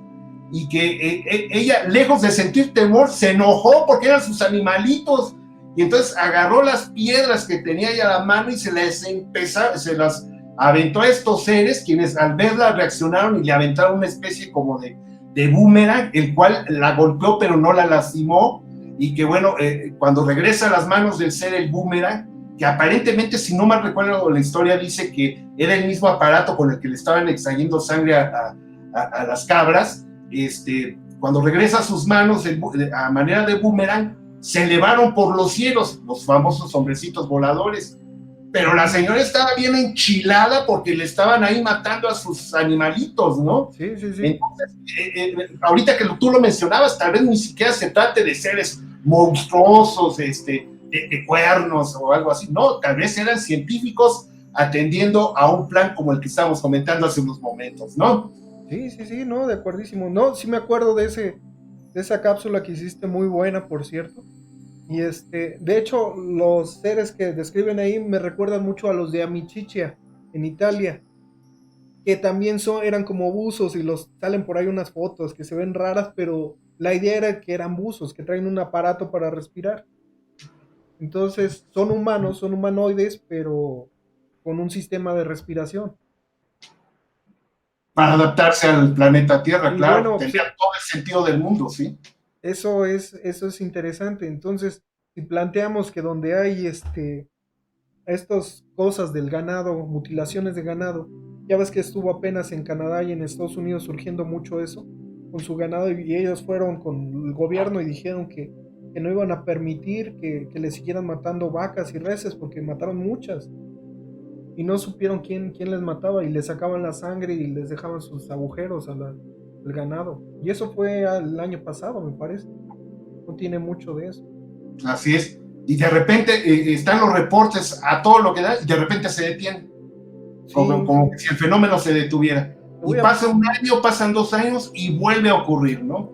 y que ella, lejos de sentir temor, se enojó porque eran sus animalitos y entonces agarró las piedras que tenía ella a la mano y se las aventó a estos seres, quienes al verla reaccionaron y le aventaron una especie como de boomerang, el cual la golpeó pero no la lastimó, y que bueno, cuando regresa a las manos del ser el boomerang, que aparentemente, si no mal recuerdo la historia, dice que era el mismo aparato con el que le estaban extrayendo sangre a las cabras, cuando regresa a sus manos a manera de boomerang, se elevaron por los cielos, los famosos hombrecitos voladores. Pero la señora estaba bien enchilada porque le estaban ahí matando a sus animalitos, ¿no? Sí, sí, sí. Entonces, ahorita que tú lo mencionabas, tal vez ni siquiera se trate de seres monstruosos, de cuernos o algo así. No, tal vez eran científicos atendiendo a un plan como el que estábamos comentando hace unos momentos, ¿no? Sí, sí, sí, no, de acuerdísimo. No, sí me acuerdo de esa cápsula que hiciste muy buena, por cierto. Y de hecho, los seres que describen ahí me recuerdan mucho a los de Amicitia en Italia, que también eran como buzos y los salen por ahí unas fotos que se ven raras, pero la idea era que eran buzos, que traen un aparato para respirar. Entonces, son humanos, son humanoides, pero con un sistema de respiración. Para Y, adaptarse al planeta Tierra, y claro, bueno, tenía todo el sentido del mundo, ¿sí? eso es interesante. Entonces, si planteamos que donde hay estas cosas del ganado, mutilaciones de ganado, ya ves que estuvo apenas en Canadá y en Estados Unidos surgiendo mucho eso con su ganado y ellos fueron con el gobierno y dijeron que no iban a permitir que le siguieran matando vacas y reses porque mataron muchas y no supieron quién les mataba y les sacaban la sangre y les dejaban sus agujeros al ganado. Y eso fue el año pasado, me parece. No tiene mucho de eso. Así es. y de repente están los reportes a todo lo que da y de repente se detienen, Sí, como si el fenómeno se detuviera. Y pasa un año, pasan 2 años y vuelve a ocurrir, ¿no?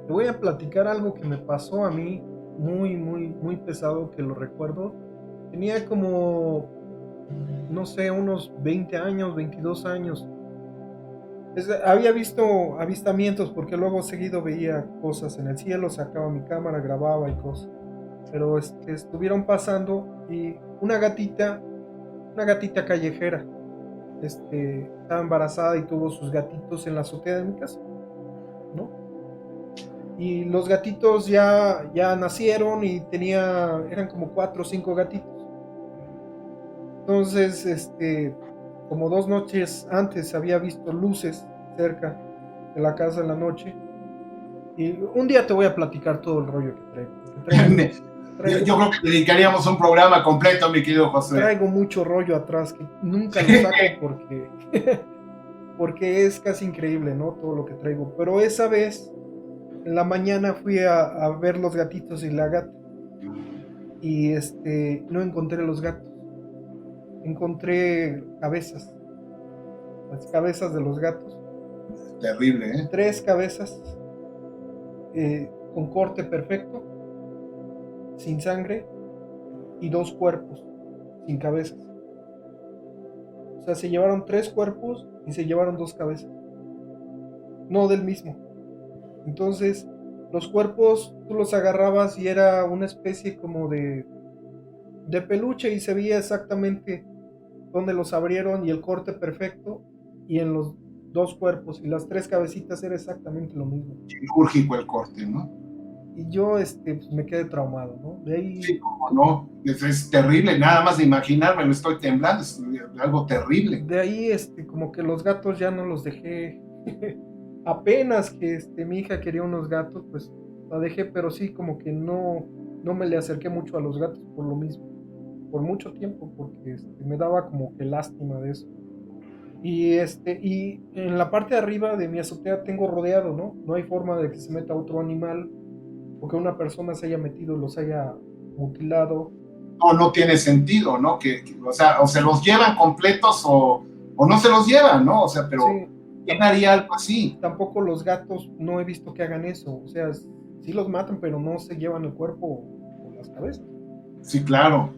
te voy a platicar algo que me pasó a mí, muy, muy, muy pesado, que lo recuerdo. Tenía como, no sé, unos 20 años, 22 años. Había visto avistamientos porque luego seguido veía cosas en el cielo, sacaba mi cámara, grababa y cosas. Pero estuvieron pasando y una gatita callejera, estaba embarazada y tuvo sus gatitos en la azotea de mi casa, ¿no? Y los gatitos ya nacieron y eran como 4 o 5 gatitos. Entonces, como 2 noches antes había visto luces cerca de la casa en la noche. Y un día te voy a platicar todo el rollo que traigo. Yo creo que dedicaríamos un programa completo, mi querido José. Traigo mucho rollo atrás que nunca lo saco porque es casi increíble, ¿no? Todo lo que traigo. Pero esa vez, en la mañana fui a ver los gatitos y la gata. Y no encontré los gatos. Encontré cabezas. Las cabezas de los gatos. Terrible, ¿eh? 3 cabezas con corte perfecto, sin sangre, y 2 cuerpos sin cabezas. O sea, se llevaron 3 cuerpos y se llevaron 2 cabezas. No del mismo. Entonces, los cuerpos tú los agarrabas y era una especie como de peluche y se veía exactamente dónde los abrieron y el corte perfecto, y en los 2 cuerpos y las 3 cabecitas era exactamente lo mismo. Quirúrgico el corte, ¿no? Y yo pues me quedé traumado, ¿no? De ahí... Sí, como no, es terrible, nada más de imaginarme, lo estoy temblando, es algo terrible. De ahí, como que los gatos ya no los dejé. Apenas que mi hija quería unos gatos, pues la dejé, pero sí, como que no me le acerqué mucho a los gatos por lo mismo. Por mucho tiempo, porque me daba como que lástima de eso. Y en la parte de arriba de mi azotea tengo rodeado, ¿no? No hay forma de que se meta otro animal o que una persona se haya metido y los haya mutilado. No tiene sentido, ¿no? O sea, o se los llevan completos o no se los llevan, ¿no? O sea, pero Sí, ¿quién haría algo así? tampoco los gatos no he visto que hagan eso. O sea, sí los matan, pero no se llevan el cuerpo o las cabezas. Sí, claro.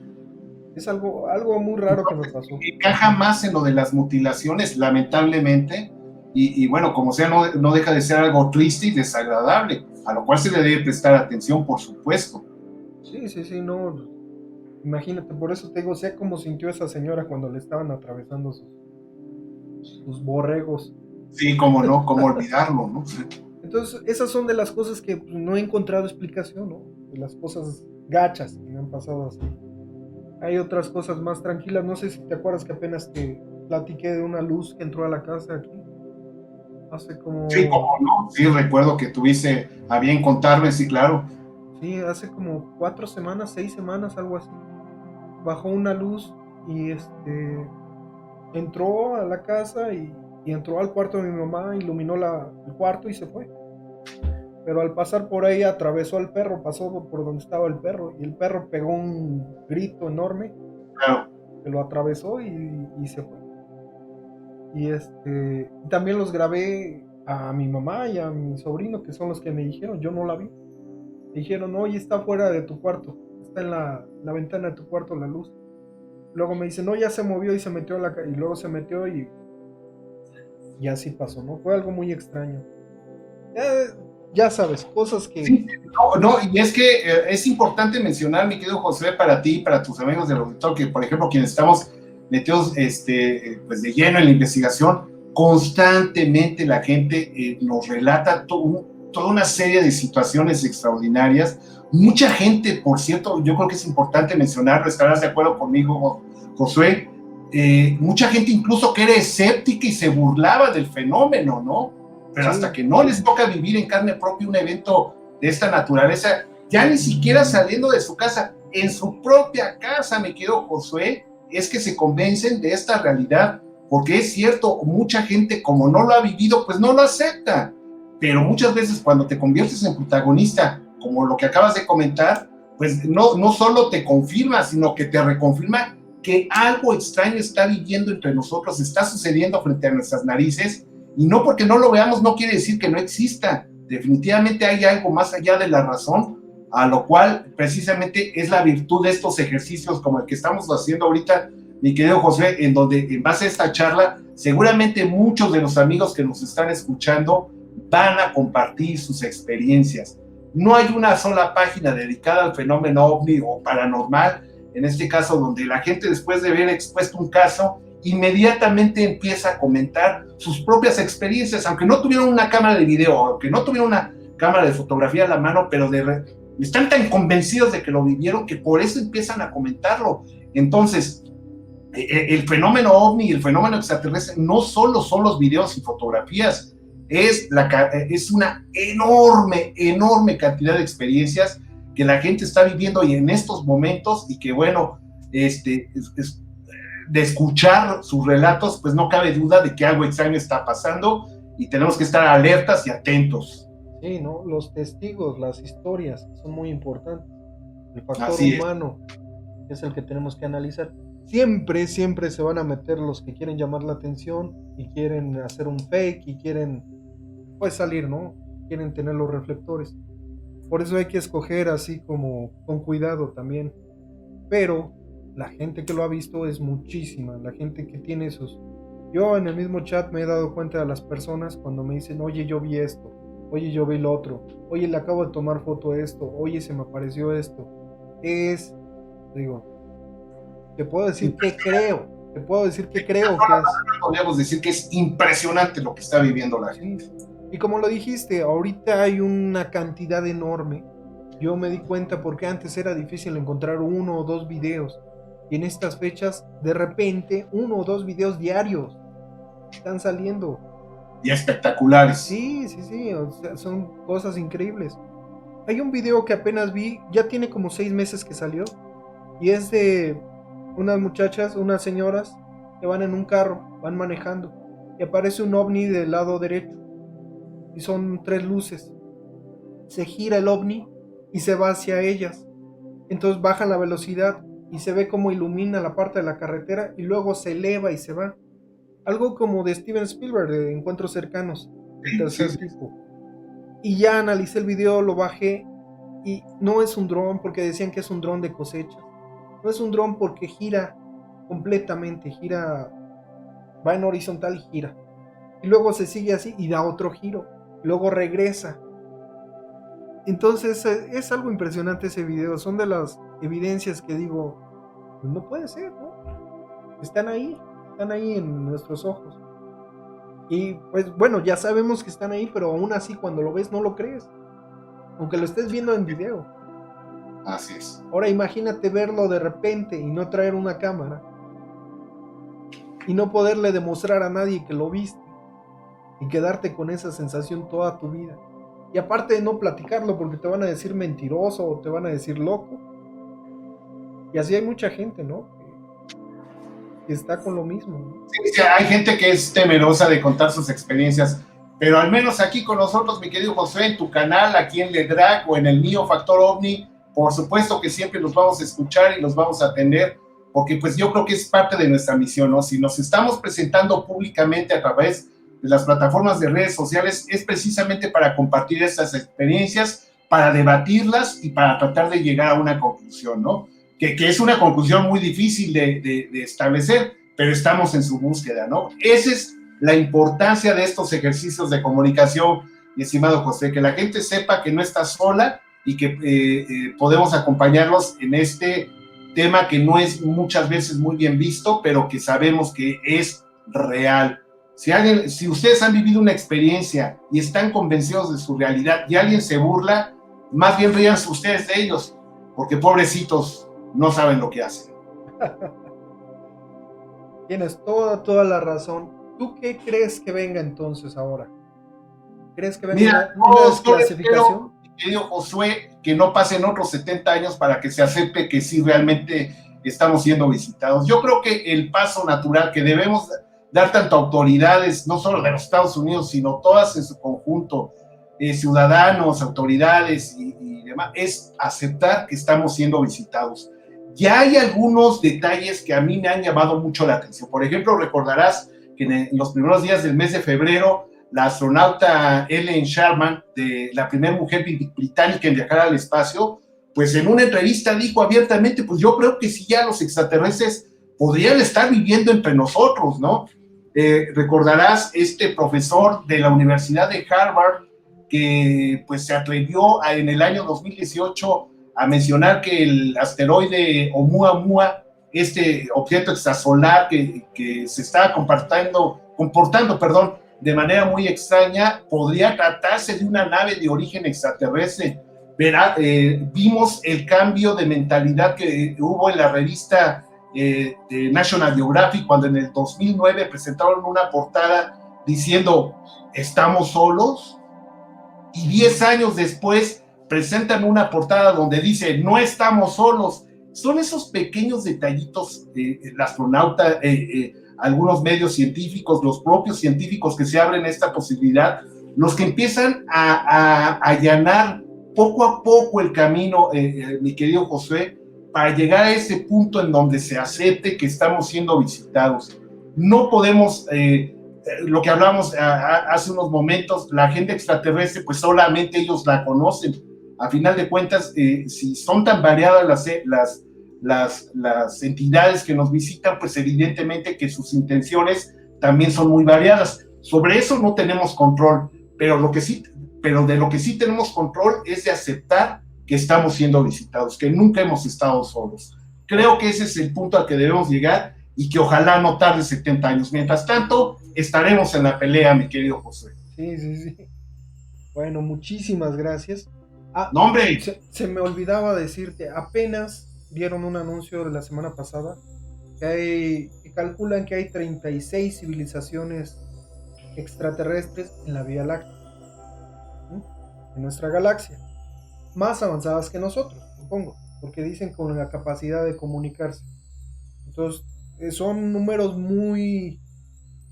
Es algo muy raro que me pasó. Encaja más en lo de las mutilaciones, lamentablemente, y bueno, como sea, no deja de ser algo triste y desagradable, a lo cual se le debe prestar atención, por supuesto. Sí, no. Imagínate, por eso te digo, sé cómo sintió esa señora cuando le estaban atravesando sus borregos. Sí, cómo no, cómo olvidarlo, ¿no? Entonces, esas son de las cosas que pues, no he encontrado explicación, ¿no? De las cosas gachas que me han pasado así. Hay otras cosas más tranquilas. No sé si te acuerdas que apenas te platiqué de una luz que entró a la casa aquí. Hace como... Sí, cómo no. Sí, recuerdo que tuviste a bien contarme, sí, claro. Sí, hace como 4 semanas, 6 semanas, algo así. Bajó una luz y entró a la casa y entró al cuarto de mi mamá, iluminó el cuarto y se fue. Pero al pasar por ahí atravesó al perro, pasó por donde estaba el perro y el perro pegó un grito enorme, Claro. que lo atravesó y se fue. Y también los grabé a mi mamá y a mi sobrino, que son los que me dijeron, yo no la vi. Me dijeron, oye, está fuera de tu cuarto, está en la ventana de tu cuarto la luz. Luego me dicen, no, ya se movió y se metió y luego se metió y así pasó, ¿no? Fue algo muy extraño. Ya sabes, cosas que... Sí, no, y es que es importante mencionar, mi querido José, para ti y para tus amigos del auditorio, que por ejemplo, quienes estamos metidos pues de lleno en la investigación, constantemente la gente nos relata toda una serie de situaciones extraordinarias. Mucha gente, por cierto, yo creo que es importante mencionarlo, estarás de acuerdo conmigo, Josué, mucha gente incluso que era escéptica y se burlaba del fenómeno, ¿no? Pero Sí. hasta que no les toca vivir en carne propia un evento de esta naturaleza, ya ni siquiera saliendo de su casa, en su propia casa, me quedo Josué, es que se convencen de esta realidad, porque es cierto, mucha gente como no lo ha vivido, pues no lo acepta, pero muchas veces cuando te conviertes en protagonista, como lo que acabas de comentar, pues no solo te confirma, sino que te reconfirma que algo extraño está viviendo entre nosotros, está sucediendo frente a nuestras narices, y no porque no lo veamos no quiere decir que no exista. Definitivamente hay algo más allá de la razón, a lo cual precisamente es la virtud de estos ejercicios como el que estamos haciendo ahorita, mi querido José, en donde en base a esta charla, seguramente muchos de los amigos que nos están escuchando van a compartir sus experiencias. No hay una sola página dedicada al fenómeno ovni o paranormal, en este caso donde la gente después de haber expuesto un caso, inmediatamente empieza a comentar sus propias experiencias, aunque no tuvieron una cámara de video, aunque no tuvieron una cámara de fotografía a la mano, pero están tan convencidos de que lo vivieron que por eso empiezan a comentarlo. Entonces, el fenómeno ovni y el fenómeno extraterrestre no solo son los videos y fotografías, es una enorme cantidad de experiencias que la gente está viviendo y en estos momentos, y que bueno, de escuchar sus relatos, pues no cabe duda de que algo extraño está pasando y tenemos que estar alertas y atentos. Sí, ¿no? Los testigos, las historias son muy importantes. El factor humano es el que tenemos que analizar. Siempre se van a meter los que quieren llamar la atención y quieren hacer un fake y quieren, pues, salir, ¿no? Quieren tener los reflectores. Por eso hay que escoger así como con cuidado también. Pero la gente que lo ha visto es muchísima. La gente que tiene esos... Yo en el mismo chat me he dado cuenta de las personas cuando me dicen, oye, yo vi esto, oye, yo vi lo otro, oye, le acabo de tomar foto a esto, oye, se me apareció esto. Te puedo decir que creo que podríamos decir que es impresionante lo que está viviendo la gente. Y como lo dijiste, ahorita hay una cantidad enorme. Yo me di cuenta porque antes era difícil encontrar 1 o 2 videos. Y en estas fechas, de repente, 1 o 2 videos diarios están saliendo. Y espectaculares. Sí, o sea, son cosas increíbles. Hay un video que apenas vi, ya tiene como 6 meses que salió. Y es de unas muchachas, unas señoras que van en un carro, van manejando. Y aparece un ovni del lado derecho. Y son 3 luces. Se gira el ovni y se va hacia ellas. Entonces bajan la velocidad y se ve como ilumina la parte de la carretera y luego se eleva y se va. Algo como de Steven Spielberg, de Encuentros Cercanos, el tercer tipo. Y ya analicé el video, lo bajé y no es un dron porque decían que es un dron de cosecha. No es un dron porque gira completamente, va en horizontal y gira. Y luego se sigue así y da otro giro. Luego regresa. Entonces es algo impresionante ese video. Son de las evidencias que digo, pues no puede ser, ¿no? Están ahí en nuestros ojos. Y pues bueno, ya sabemos que están ahí, pero aún así cuando lo ves no lo crees, aunque lo estés viendo en video. Así es. Ahora imagínate verlo de repente y no traer una cámara y no poderle demostrar a nadie que lo viste y quedarte con esa sensación toda tu vida. Y aparte de no platicarlo porque te van a decir mentiroso o te van a decir loco. Y así hay mucha gente, ¿no? Que está con lo mismo, ¿no? Sí, hay gente que es temerosa de contar sus experiencias, pero al menos aquí con nosotros, mi querido José, en tu canal, aquí en LEDRAC o en el mío, Factor OVNI, por supuesto que siempre los vamos a escuchar y los vamos a atender, porque pues yo creo que es parte de nuestra misión, ¿no? Si nos estamos presentando públicamente a través de las plataformas de redes sociales, es precisamente para compartir estas experiencias, para debatirlas y para tratar de llegar a una conclusión, ¿no? Que es una conclusión muy difícil de establecer, pero estamos en su búsqueda, ¿no? Esa es la importancia de estos ejercicios de comunicación, mi estimado José, que la gente sepa que no está sola y que podemos acompañarlos en este tema que no es muchas veces muy bien visto, pero que sabemos que es real. Si ustedes han vivido una experiencia y están convencidos de su realidad y alguien se burla, más bien ríanse ustedes de ellos, porque pobrecitos no saben lo que hacen. Tienes toda la razón. ¿Tú qué crees que venga entonces ahora? ¿Crees que venga una desclasificación? Querido Josué, que no pasen otros 70 años para que se acepte que sí realmente estamos siendo visitados. Yo creo que el paso natural que debemos dar tanto autoridades, no solo de los Estados Unidos, sino todas en su conjunto, ciudadanos, autoridades y demás llama, es aceptar que estamos siendo visitados. Ya hay algunos detalles que a mí me han llamado mucho la atención. Por ejemplo, recordarás que en los primeros días del mes de febrero, la astronauta Ellen Sharman, de la primera mujer británica en viajar al espacio, pues en una entrevista dijo abiertamente, pues yo creo que sí, ya los extraterrestres podrían estar viviendo entre nosotros, ¿no? Recordarás este profesor de la Universidad de Harvard que pues se atrevió en el año 2018 a mencionar que el asteroide Oumuamua, este objeto extrasolar que se estaba comportando, de manera muy extraña, podría tratarse de una nave de origen extraterrestre. Vimos el cambio de mentalidad que hubo en la revista de National Geographic cuando en el 2009 presentaron una portada diciendo ¿estamos solos? Y 10 años después presentan una portada donde dice no estamos solos. Son esos pequeños detallitos, el astronauta, algunos medios científicos, los propios científicos que se abren esta posibilidad, los que empiezan a allanar poco a poco el camino, mi querido Josué, para llegar a ese punto en donde se acepte que estamos siendo visitados. No podemos, lo que hablamos hace unos momentos, la agenda extraterrestre, pues solamente ellos la conocen. A final de cuentas, si son tan variadas las entidades que nos visitan, pues evidentemente que sus intenciones también son muy variadas. Sobre eso no tenemos control, pero de lo que sí tenemos control es de aceptar que estamos siendo visitados, que nunca hemos estado solos. Creo que ese es el punto al que debemos llegar y que ojalá no tarde 70 años. Mientras tanto, estaremos en la pelea, mi querido José. Sí. Bueno, muchísimas gracias. No, hombre. Se me olvidaba decirte, apenas vieron un anuncio de la semana pasada que calculan que hay 36 civilizaciones extraterrestres en la Vía Láctea, ¿sí? En nuestra galaxia, más avanzadas que nosotros, supongo, porque dicen con la capacidad de comunicarse. Entonces, son números muy,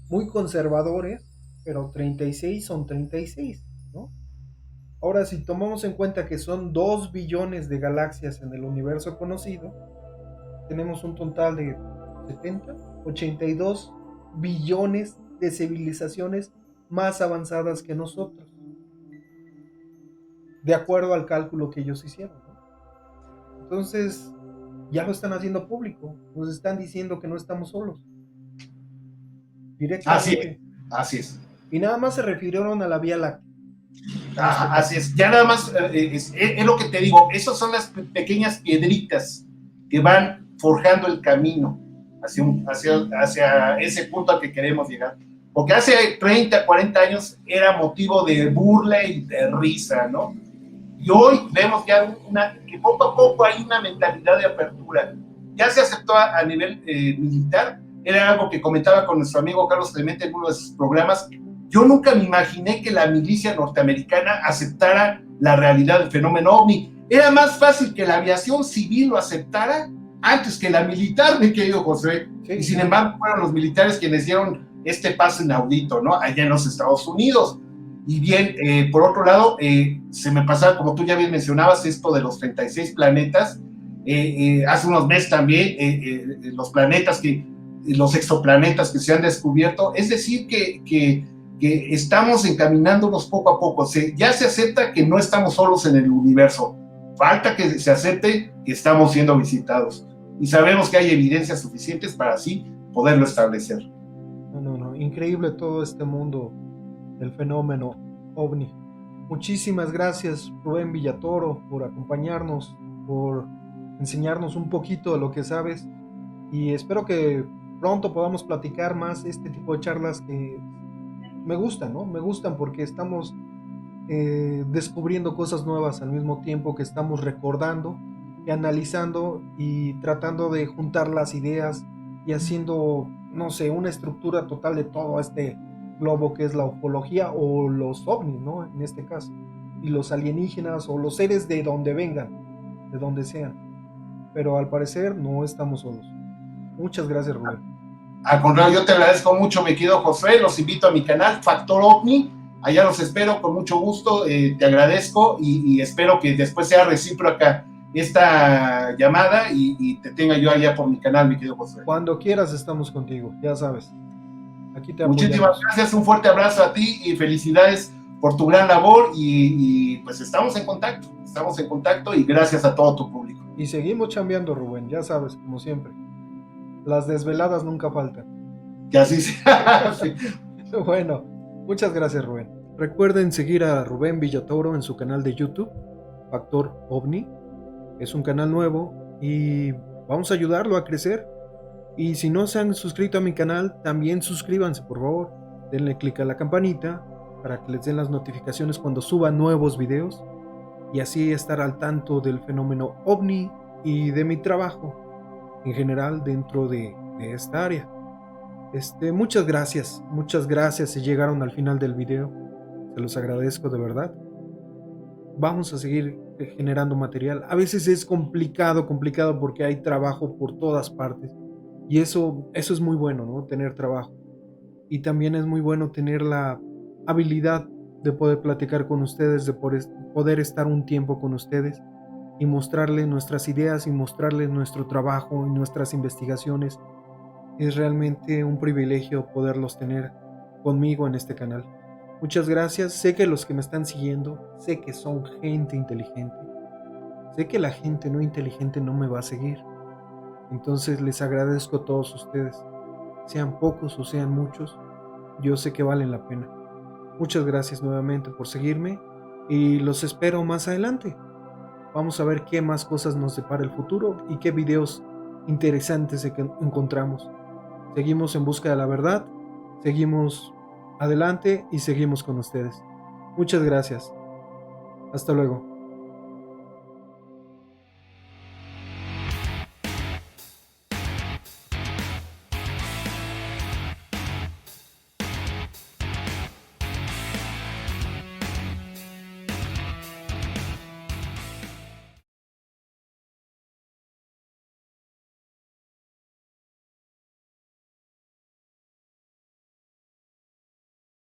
muy conservadores, pero 36 son 36, ¿no? Ahora, si tomamos en cuenta que son 2 billones de galaxias en el universo conocido, tenemos un total de 70, 82 billones de civilizaciones más avanzadas que nosotros, de acuerdo al cálculo que ellos hicieron, ¿no? Entonces, ya lo están haciendo público, nos están diciendo que no estamos solos, directamente. Así es. Y nada más se refirieron a la Vía Láctea. Así es, ya nada más es lo que te digo, esas son las pequeñas piedritas que van forjando el camino hacia ese punto al que queremos llegar. Porque hace 30, 40 años era motivo de burla y de risa, ¿no? Y hoy vemos ya que poco a poco hay una mentalidad de apertura. Ya se aceptó a nivel militar, era algo que comentaba con nuestro amigo Carlos Clemente en uno de sus programas. Yo nunca me imaginé que la milicia norteamericana aceptara la realidad del fenómeno OVNI. Era más fácil que la aviación civil lo aceptara antes que la militar, mi querido José. Sí. Y sin embargo fueron los militares quienes dieron este paso inaudito, ¿no? Allá en los Estados Unidos. Y bien, por otro lado, se me pasaba, como tú ya bien mencionabas, esto de los 36 planetas. Hace unos meses también, los exoplanetas que se han descubierto. Es decir, que estamos encaminándonos poco a poco. Ya se acepta que no estamos solos en el universo. Falta que se acepte que estamos siendo visitados. Y sabemos que hay evidencias suficientes para así poderlo establecer. No. Increíble todo este mundo del fenómeno OVNI. Muchísimas gracias, Rubén Villatoro, por acompañarnos, por enseñarnos un poquito de lo que sabes. Y espero que pronto podamos platicar más este tipo de charlas que me gustan, ¿no? Me gustan porque estamos descubriendo cosas nuevas al mismo tiempo que estamos recordando y analizando y tratando de juntar las ideas y haciendo, no sé, una estructura total de todo este globo que es la ufología o los ovnis, ¿no? En este caso, y los alienígenas o los seres de donde vengan, de donde sean. Pero al parecer no estamos solos. Muchas gracias, Rubén. Al contrario, yo te agradezco mucho, mi querido José. Los invito a mi canal Factor OVNI Allá los espero con mucho gusto, te agradezco y espero que después sea recíproca esta llamada y te tenga yo allá por mi canal, mi querido José. Cuando quieras estamos contigo, ya sabes. Aquí te Muchísimas apoyamos. gracias, un fuerte abrazo a ti y felicidades por tu gran labor y pues estamos en contacto y gracias a todo tu público. Y seguimos chambeando, Rubén, ya sabes, como siempre. Las desveladas nunca faltan. Que así sea. Sí. Bueno, muchas gracias, Rubén. Recuerden seguir a Rubén Villatoro en su canal de YouTube, Factor OVNI. Es un canal nuevo y vamos a ayudarlo a crecer. Y si no se han suscrito a mi canal, también suscríbanse, por favor. Denle clic a la campanita para que les den las notificaciones cuando suba nuevos videos y así estar al tanto del fenómeno OVNI y de mi trabajo en general dentro de esta área. Muchas gracias si llegaron al final del video, se los agradezco de verdad. Vamos a seguir generando material. A veces es complicado porque hay trabajo por todas partes y eso es muy bueno, ¿no? Tener trabajo. Y también es muy bueno tener la habilidad de poder platicar con ustedes, de poder estar un tiempo con ustedes y mostrarles nuestras ideas y mostrarles nuestro trabajo y nuestras investigaciones. Es realmente un privilegio poderlos tener conmigo en este canal. Muchas gracias. Sé que los que me están siguiendo, sé que son gente inteligente. Sé que la gente no inteligente no me va a seguir. Entonces les agradezco a todos ustedes. Sean pocos o sean muchos, yo sé que valen la pena. Muchas gracias nuevamente por seguirme y los espero más adelante. Vamos a ver qué más cosas nos depara el futuro y qué videos interesantes encontramos. Seguimos en busca de la verdad, seguimos adelante y seguimos con ustedes. Muchas gracias. Hasta luego.